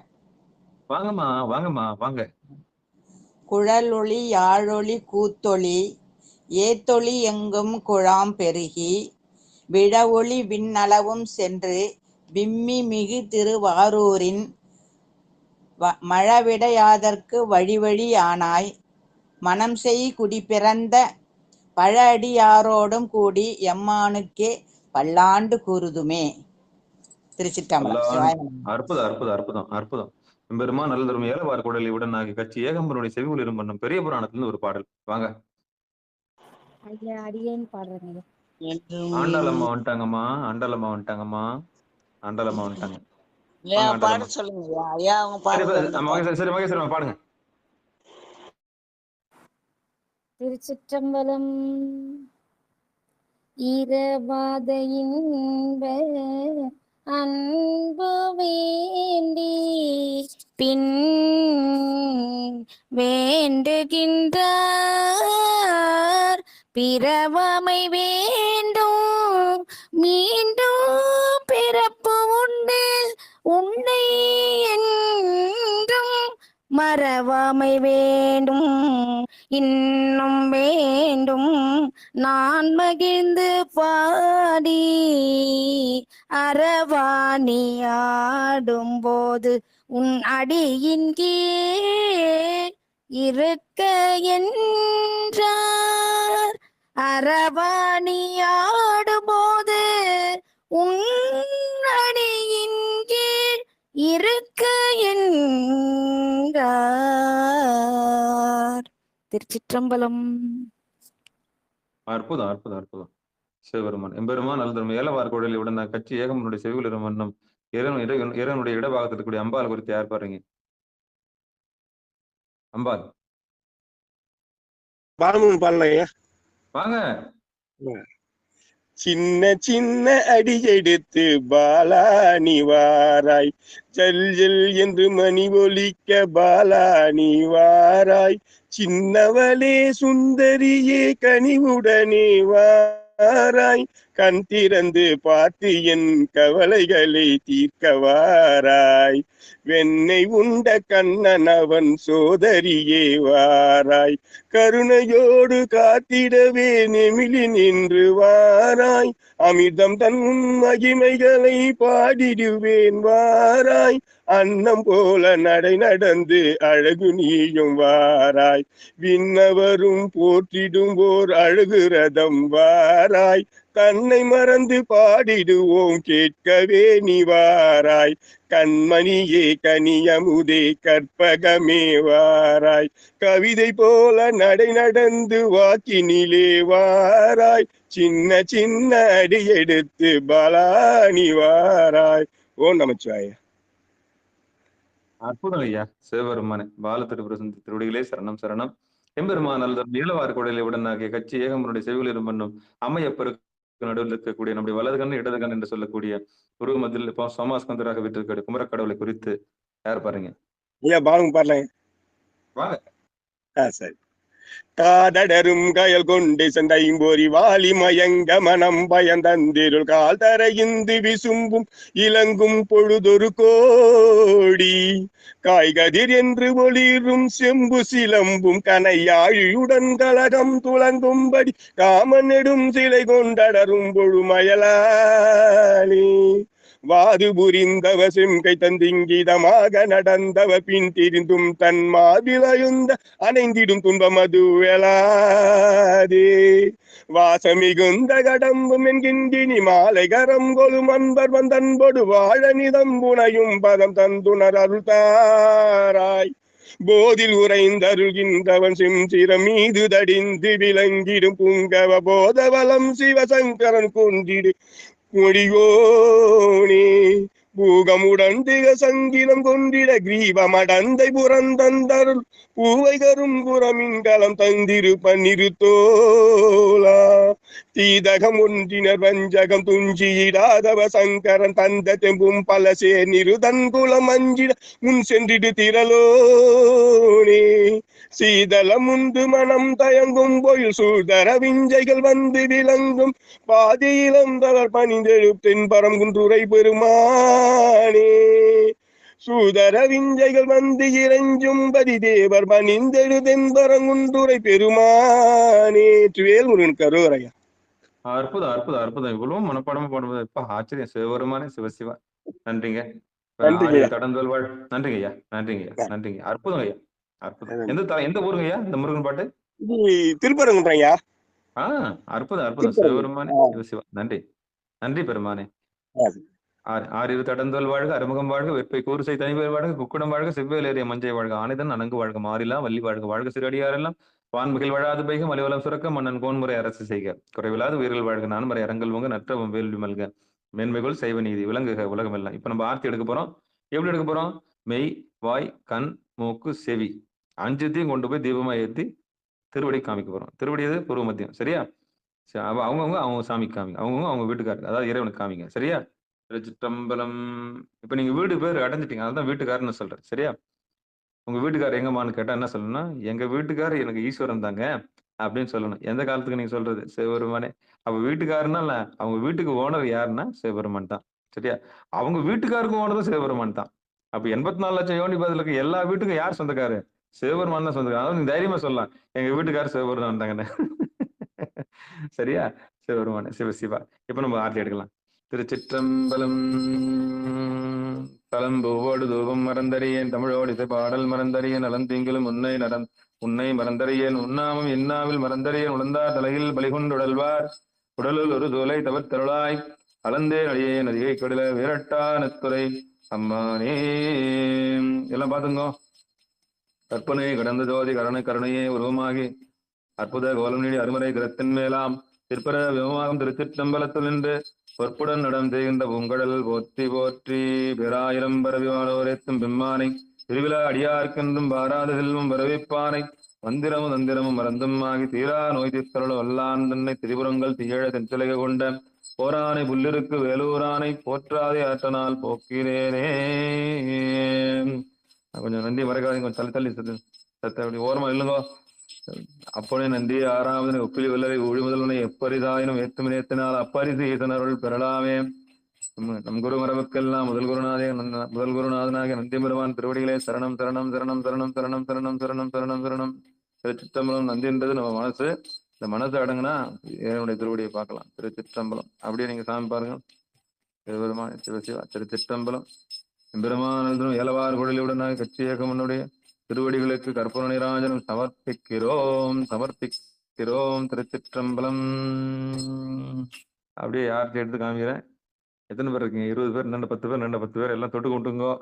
வாங்கம்மா வாங்கம்மா வாங்க. குழலொளி யாழொளி கூத்தொளி ஏத்தொளி எங்கும் குழாம் பெருகி விழவொளி விண்ணளவும் சென்று விம்மி மிகு திருவாரூரின் மழவிடையாதற்கு வழிவழி ஆனாய் மனம் செய் குடி பிறந்த பழ அடியாரோடும் கூடி எம்மானுக்கே பல்லாண்டு கூறுதுமே. திருச்சிற்றம்பலம். அற்புதம் அற்புதம் அற்புதம் அற்புதம். எம்பெருமான் நல்லதரும் ஏலவார் குழலி உடனாகி கட்சி ஏகம்பனுடைய செவிகள் மன்னம் பெரிய புராணத்துல ஒரு பாடல். வாங்க. ஐயா அடியேன் பாடுறேங்க. ஆண்டாளம்மா வந்துட்டாங்கம்மா. ஆண்டாளம்மா வந்துட்டாங்கம்மா. ஆண்டாளம்மா வந்துட்டாங்க. பாட சொல்லுங்க ஐயா. அவங்க பாடுங்க. சரி மகேஸ்வரம்மா பாடுங்க. திருச்சிற்றம்பலம். இரவாத இன்ப அன்பு வேண்டி பின் வேண்டுகின்றார் பிறவமை வேண்டும் மீண்டும் பிறப்பு உண்டு உன்னை என்றும் மறவாமை வேண்டும் இன்னும் வேண்டும் நான் மகிழ்ந்து பாடி அரவாணி ஆடும்போது உன் அடியின் கீழ் இருக்க என்றார் அரவாணி ஆடும்போது உன் அடியின் கீழ் இருக்க என்றார். திருச்சிற்றம்பலம். அற்புதம் அற்புதம் அற்புதம். சிவபெருமான் எம்பெருமான் நல்லதரும் ஏலவார் குழலி உடனே கட்சி ஏகமனுடைய செவிகள் மன்னம் இறைவனுடைய இடபாகத்தில் இருக்கக்கூடிய அம்பாள் குறித்து யார் பாருங்க? அம்பாள் வாங்க. சின்ன சின்ன அடி எடுத்து பாலானி வாராய் ஜல் ஜல் என்று மணி ஒலிக்க பாலானி வாராய் சின்னவளே சுந்தரியே கனிவுடனே வாராய் கண் திறந்து பார்த்து என் கவலைகளை தீர்க்க வாராய் வெண்ணை உண்ட கண்ணன் அவன் சோதரியே வாராய் கருணையோடு காத்திடவே நெமிலி நின்று வாராய் அமிர்தம் தன் மகிமைகளை பாடிடுவேன் வாராய் அன்னம் போல நடை நடந்து அழகு நீயும் வாராய் விண்ணவரும் போற்றிடுவோர் அழகு ரதம் வாராய் தன்னை மறந்து பாடிடுவோம் கேட்கவே நீ வாராய் கண்மணியே கனியமுதே கற்பகமே வாராய் கவிதை போல நடை நடந்து வாக்கினிலே வாராய் சின்ன சின்ன அடி எடுத்து பலானி வாராய். ஓம் நமச்சிவாய. அற்புதம் ஐயா. சிவபெருமானே பால திருபுரசந்தி திருவடிகளே சரணம் சரணம். எம்பெருமான் நல்ல நீலவார் குடலை உடனாகிய கட்சி ஏகம்பனுடைய செவிகளில் மன்னும் அம்மையப்பருக்கு நடுவில் இருக்கக்கூடிய நம்முடைய வலது கண் இடது கண் என்று சொல்லக்கூடிய உருவ மத்தியில் இப்போ சோமாஸ்கந்தராக வீட்டிருக்கக்கூடிய குமரக்கடவுளை குறித்து யார் பாருங்க ஐயா பாருங்க பாருங்க. வாங்க. சரி. காதடரும் கயல் கொண்டு சண்டைம்போரி வாலி மயங்க மனம் பயந்தந்திருள் கால் தரையிந்து விசும்பும் இலங்கும் பொழுதொரு கோடி காய்கதிர் என்று ஒளிரும் செம்பு சிலம்பும் கனையாழியுடன் கலகம் துளங்கும்படி காமன் நெடும் சிலை கொண்டடரும் பொழுமயலானே வாது புரிந்தவ செம்கை தந்திங்கிதமாக நடந்தவ பின் திரிந்தும் தன் மாவிளையுந்த அணைந்திடும் துன்பம் அது வேளாதே வாசமிகுந்த கடம்பும் என்கின்றினி மாலை கரம் கொலும் அன்பர் வந்தன்பொடு வாழ நிதம்புனையும் பதம் தந்துணர் அருள்தாராய் போதில் உறைந்தருள்கின்றவன் செம்சிரம் மீது தடிந்து விளங்கிடும் புங்கவ போதவலம் சிவசங்கரன் கொண்டிடு முடியோனே பூகமுடன் திக சங்கிலம் கொண்டிட கிரீவமடந்தை புறந்தந்தருள் பூவை கரும் புறமின்கலம் தந்திருப்ப நிறுத்தோலா தீதகம் ஒன்றினர் வஞ்சகம் துஞ்சியிடாதவ சங்கரன் தந்த தெம்பும் பல சேர் நிருதன் குலம் அஞ்சிட முன் சென்றிடு திரளோனே சீதளம் உண்டு மனம் தயங்கும் பொயில் சூழ்தர விஞ்சைகள் வந்து விளங்கும் பாதியிலந்தவர் பணிந்தெழு தென்பரம் குன்றுரை பெருமானே சூதர விஞ்சைகள் வந்து இறைஞ்சும்பதி தேவர் பணிந்தெழு தென்பரம் குன்றுரை பெருமானே. வேல் முருகன் கருவறையா. அற்புதம் அற்புதம் அற்புதம். இவ்வளவு மனப்பாடமா பாடுவது இப்ப ஆச்சரியம். சிவபெருமானே சிவசிவா. நன்றிங்க. நன்றிங்க. தடந்தோல் வாழ். நன்றிங்க ஐயா. நன்றிங்க ஐயா. நன்றிங்க. அற்புதம் ஐயா. அற்புதம். எந்த ஊருங்க ஐயா இந்த முருகன் பாட்டு? திருப்பரங்குன்றையா. அற்புதம் அற்புதம். சிவபெருமானே சிவசிவா. நன்றி நன்றி பெருமானே. ஆறிரு தடந்தோல் வாழ்க, அறுமுகம் வாழ்க, வெப்பை கூறுசை தனிவேல் வாழ்க, குக்குடம் வாழ்க, செவ்வேலேறிய மஞ்சை வாழ்க, ஆனிதன் அணங்கு வாழ்க, மாறிலா வள்ளி வாழ்க, வாழ்க சிறடியாரெல்லாம் வான்மிகள் வாழாது பைக, மலிவலம் சுரக்க, மன்னன் கோன்முறை அரசு செய்க, குறைவில்லாத உயிர்கள் வாழ்க, நான்மறை அரங்கல் உங்க நற்றவம் வேள்வி மல்க, மேன்மைகள் செய்வ நீதி விளங்குக உலகம் எல்லாம். இப்ப நம்ம ஆர்த்தி எடுக்க போறோம். எப்படி எடுக்க போறோம்? மெய், வாய், கண், மூக்கு, செவி அஞ்சுத்தையும் கொண்டு போய் தீபமா ஏற்றி திருவடி காமிக்க போறோம். திருவடி எது? பூர்வ மத்தியம். சரியா? அவங்கவுங்க அவங்க சாமி காமிங்க, அவங்கவுங்க அவங்க வீட்டுக்காரங்க, அதாவது இறைவனுக்கு காமிங்க. சரியா? திருச்சிற்றம்பலம். இப்ப நீங்க வீடு பேர் அடைஞ்சிட்டீங்க, அதுதான் வீட்டுக்காரன்னு சொல்றேன். சரியா? உங்க வீட்டுக்காரர் எங்கம்மான்னு கேட்டா என்ன சொல்லணும்னா, எங்க வீட்டுக்காரர் எனக்கு ஈஸ்வரன் தாங்க அப்படின்னு சொல்லணும். எந்த காலத்துக்கு நீங்க சொல்றது? சிவபெருமானே. அப்ப வீட்டுக்காரன்னா இல்ல, அவங்க வீட்டுக்கு ஓனர் யாருன்னா சிவபெருமான் தான். சரியா? அவங்க வீட்டுக்காருக்கும் ஓனர் சிவபெருமான் தான். அப்ப 84 லட்சம் யோனி பதிலுக்கு எல்லா வீட்டுக்கும் யார் சொந்தக்காரு? சிவபெருமான் தான் சொந்தக்காரு. அதாவது நீங்க தைரியமா சொல்லலாம், எங்க வீட்டுக்காரர் சிவபெருமான் தாங்கன்னு. சரியா? சிவபெருமானே சிவசிவா. இப்ப நம்ம ஆர்த்தி எடுக்கலாம். திருச்சிற்றம்பலம். தலம்பூவோடு தூபம் மறந்தறியேன், தமிழோடு இசை பாடல் மறந்தறியேன், நலந்தீங்கிலும் உன்னை மறந்தறியேன், உண்ணாமும் இன்னாவில் மறந்தறியேன், உழந்தார் தலையில் பலிகொண்டுடல்வார் உடலுள் ஒரு தோலை தவிர்த்தருளாய் அளந்தே அடியேன் அதிகை கடில வீரட்டா நத்துறை அம்மானே. எல்லாம் பாத்துங்கோ. கற்பனை கடந்த ஜோதி கருணையே உருவமாகி அற்புத கோலம் நீடி அருமறை கிரத்தின் மேலாம் திருப்பர விமமாகும் திருச்சிற்றம்பலத்தில் நின்று பொற்புடன் நடம் செய்கின்ற பூங்கடல் போற்றி போற்றி. பேராயிரம் பரவி வாழோரேத்தும் பெம்மானை திருவிழா அடியார்க்கென்றும் பாராத செல்வம் வரவேற்பானை மந்திரமும் தந்திரமும் மறந்தும் ஆகி தீரா நோய் தீர்த்தருள் வல்லான் தன்னை திரிபுரங்கள் தீயழ தென்சிலைக கொண்ட போரானை புல்லிருக்கு வேலூரானை போற்றாதே ஆற்றனால் போக்கிறேனே. கொஞ்சம் நன்றி மறக்காதீங்க, கொஞ்சம் தள்ளி சத்த அப்படி ஓரமா இல்லைங்கோ. அப்பொழுது நன்றி ஆறாவது ஒப்பிலி வல்லரை ஒழி முதல்வனை எப்பரிதாயினும் ஏத்தும் நேத்தினால் அப்பரிசு ஈசனருள் பெறலாமே. நம் குரு மரபுக்கெல்லாம் முதல் குருநாதனாக நந்தி பெருமான் திருவடிகளே சரணம் சரணம் சரணம் சரணம் சரணம் சரணம் சரணம் சரணம் சரணம். திருச்சிற்றம்பலம். நந்தின்றது நம்ம மனசு. இந்த மனசு அடங்குனா என்னுடைய திருவடியை பார்க்கலாம். திருச்சிற்றம்பலம். அப்படியே நீங்க சாமி பாருங்க. சிவபெருமான் சிவசிவா. திருச்சிற்றம்பலம். பெருமான் ஏலவார் குழலியுடனாக கட்சியேகமனுடைய திருவடிகளுக்கு கற்பூர நீராஜனம் சமர்ப்பிக்கிறோம். திருச்சிற்றம்பலம். அப்படியே யார்கிட்ட எடுத்து காமிக்கிறேன். எத்தனை பேர் இருக்கீங்க? 20 பேர், 10 பேர், 10 பேர் எல்லாம் தொட்டு கும்பிட்டுங்கோ.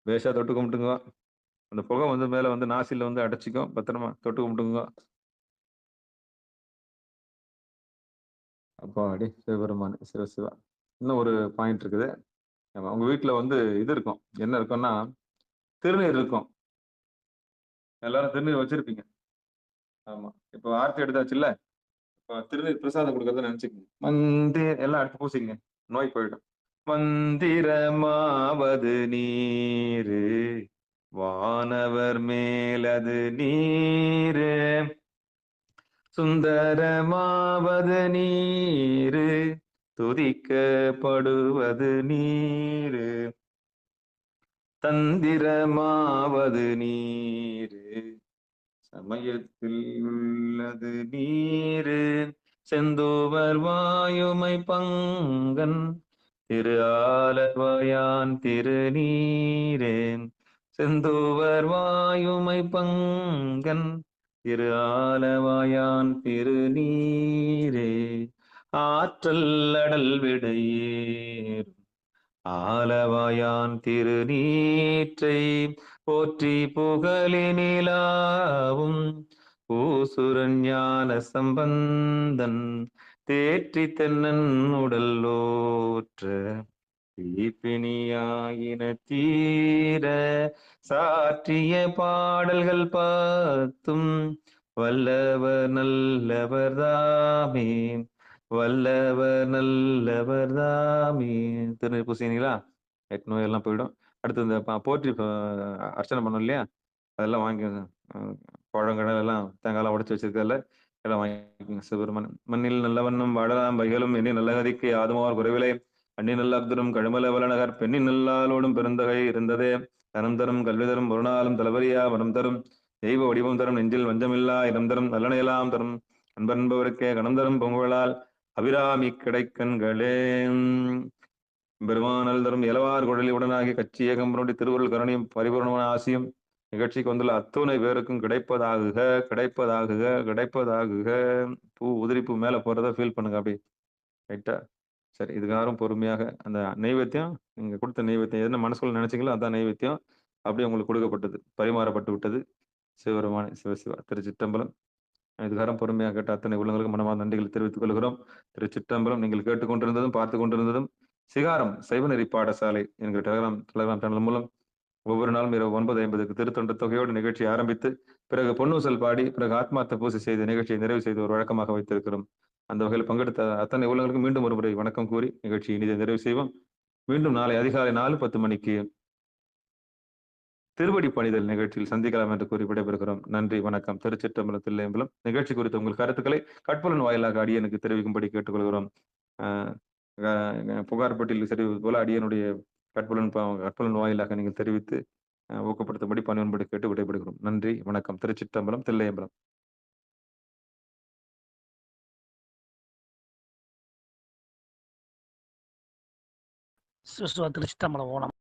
வேஷா தொட்டு கும்பிட்டுங்கோ. அந்த புகை வந்து மேல வந்து நாசில வந்து அடைச்சிக்கும். பத்திரமா தொட்டு கும்பிட்டுங்கோ. அப்பா அடி சிவபெருமான் சிவசிவா. இன்னும் ஒரு பாயிண்ட் இருக்குது. உங்க வீட்டுல வந்து இது இருக்கும். என்ன இருக்கும்னா திருநீர் இருக்கும். எல்லாரும் திருநீர் வச்சிருப்பீங்க. ஆமா. இப்போ ஆர்த்தி எடுத்தாச்சு இல்ல, திருநீர் பிரசாதம் கொடுக்கறத நினைச்சுக்கோங்க. மந்திர எல்லாம் அடுத்து பூசிங்க, நோய் போயிடும். மந்திரமாவது நீரு, வானவர் மேலது நீரு, சுந்தரமாவது நீரு, துதிக்கப்படுவது நீரு, தந்திரமாவது நீரு, சமயத்தில் உள்ளது நீரு, செந்தூவர் வாயுமை பங்கன் திரு ஆலவயான் திருநீரே, செந்தூவர் வாயுமை பங்கன் திரு ஆலவயான் திருநீரே, ஆற்றல் அடல் விடையேறும் ஆலவாயான் திருநீற்றை போற்றி புகழினிலாவும் பூசுரன் ஞான சம்பந்தன் தேற்றி தென்னன் உடல்லோற்ற தீப்பினியாயின தீர சாற்றிய பாடல்கள் பார்த்தும் வல்லவர் நல்லவர் தாமே, வல்லவர் நல்லவர் தாமே. திருநீர் பூசினீங்களா? நோயெல்லாம் போயிடும். அடுத்து இந்த போற்றி அர்ச்சனை பண்ணோம் இல்லையா, அதெல்லாம் வாங்கிக்கோங்க. பழங்கடல் எல்லாம் தேங்காயெல்லாம் உடைச்சு வச்சிருக்கல எல்லாம் வாங்கிக்கோங்க. சிவபெருமன் மண்ணில் நல்லவண்ணம் வாழலாம் பைகளும் எண்ணி நல்ல கதிக்கு ஆதுமார் குறைவிலை அண்ணி நல்ல அப்துரும் கழுமல வளநகர் பெண்ணி நல்லாலோடும் பெருந்தகை இருந்ததே, தனம் தரும் கல்வி தரும் ஒரு நாளும் தலைவரியா வரம் தரும் தெய்வ வடிவம் தரும் நெஞ்சில் வஞ்சமில்லா இடம் தரும் நல்லனையெல்லாம் தரும் அன்பன்பவருக்கே கணம் தரும் பொங்கலால் அபிராமி கிடைக்கண்களே. பெருமானல் தரும் இளவார் குழலி உடனாகி கட்சி ஏகம்பரோடி திருவுருள் கருணையும் பரிபூர்ணமான ஆசியும் நிகழ்ச்சிக்கு வந்துள்ள அத்துணை பேருக்கும் கிடைப்பதாகுக, கிடைப்பதாகுக, கிடைப்பதாகுக. பூ உதிரிப்பூ மேல போறத ஃபீல் பண்ணுங்க அப்படி ரைட்டா. சரி, இதுக்காரும் பொறுமையாக அந்த நெய்வேத்தியம், நீங்க கொடுத்த நெய்வேத்தியம் என்ன மனசுக்குள்ள நினைச்சீங்களோ அதான் நெய்வேத்தியம் அப்படியே உங்களுக்கு கொடுக்கப்பட்டது, பரிமாறப்பட்டு விட்டது. சிவபெருமானே சிவசிவா. திருச்சிற்றம்பலம். இதுகாரம் பொறுமையாக கேட்ட அத்தனை உள்ளங்களுக்கு மனமார்ந்த நன்றிகளை தெரிவித்துக் கொள்கிறோம். திருச்சிற்றம்பலம். நீங்கள் கேட்டுக்கொண்டிருந்ததும் பார்த்து கொண்டிருந்ததும் சிகாரம் சைவநெறி பாடசாலை என்கிற டெலகிராம் சேனல் மூலம் ஒவ்வொரு நாளும் இரவு 9:50 திருத்தொண்டு தொகையோடு நிகழ்ச்சி ஆரம்பித்து பிறகு பொன்னூசல் பாடி பிறகு ஆத்மார்த்த பூசை செய்து நிகழ்ச்சியை நிறைவு செய்து ஒரு வழக்கமாக வைத்திருக்கிறோம். அந்த வகையில் பங்கெடுத்த அத்தனை உள்ளங்களுக்கு மீண்டும் ஒரு முறை வணக்கம் கூறி நிகழ்ச்சி இனிதை நிறைவு செய்வோம். மீண்டும் நாளை அதிகாலை 4:10 மணிக்கு திருவடி பணிதல் நிகழ்ச்சியில் சந்திக்கலாம் என்று கூறி விடைபெறுகிறோம். நன்றி, வணக்கம். திருச்சிற்றம்பலம், தில்லையம்பலம். நிகழ்ச்சி குறித்த உங்கள் கருத்துக்களை கட்புலன் வாயிலாக அடியனுக்கு தெரிவிக்கும்படி கேட்டுக்கொள்கிறோம். புகார் பட்டியலில் தெரிவிப்பது போல அடியனுடைய கட்புலன் வாயிலாக நீங்கள் தெரிவித்து ஊக்கப்படுத்தும்படி பணியும்படி கேட்டு விடைபெறுகிறோம். நன்றி, வணக்கம். திருச்சிற்றம்பலம், தில்லையம்பலம். திருச்சிற்றம்பலம். ஓணம்.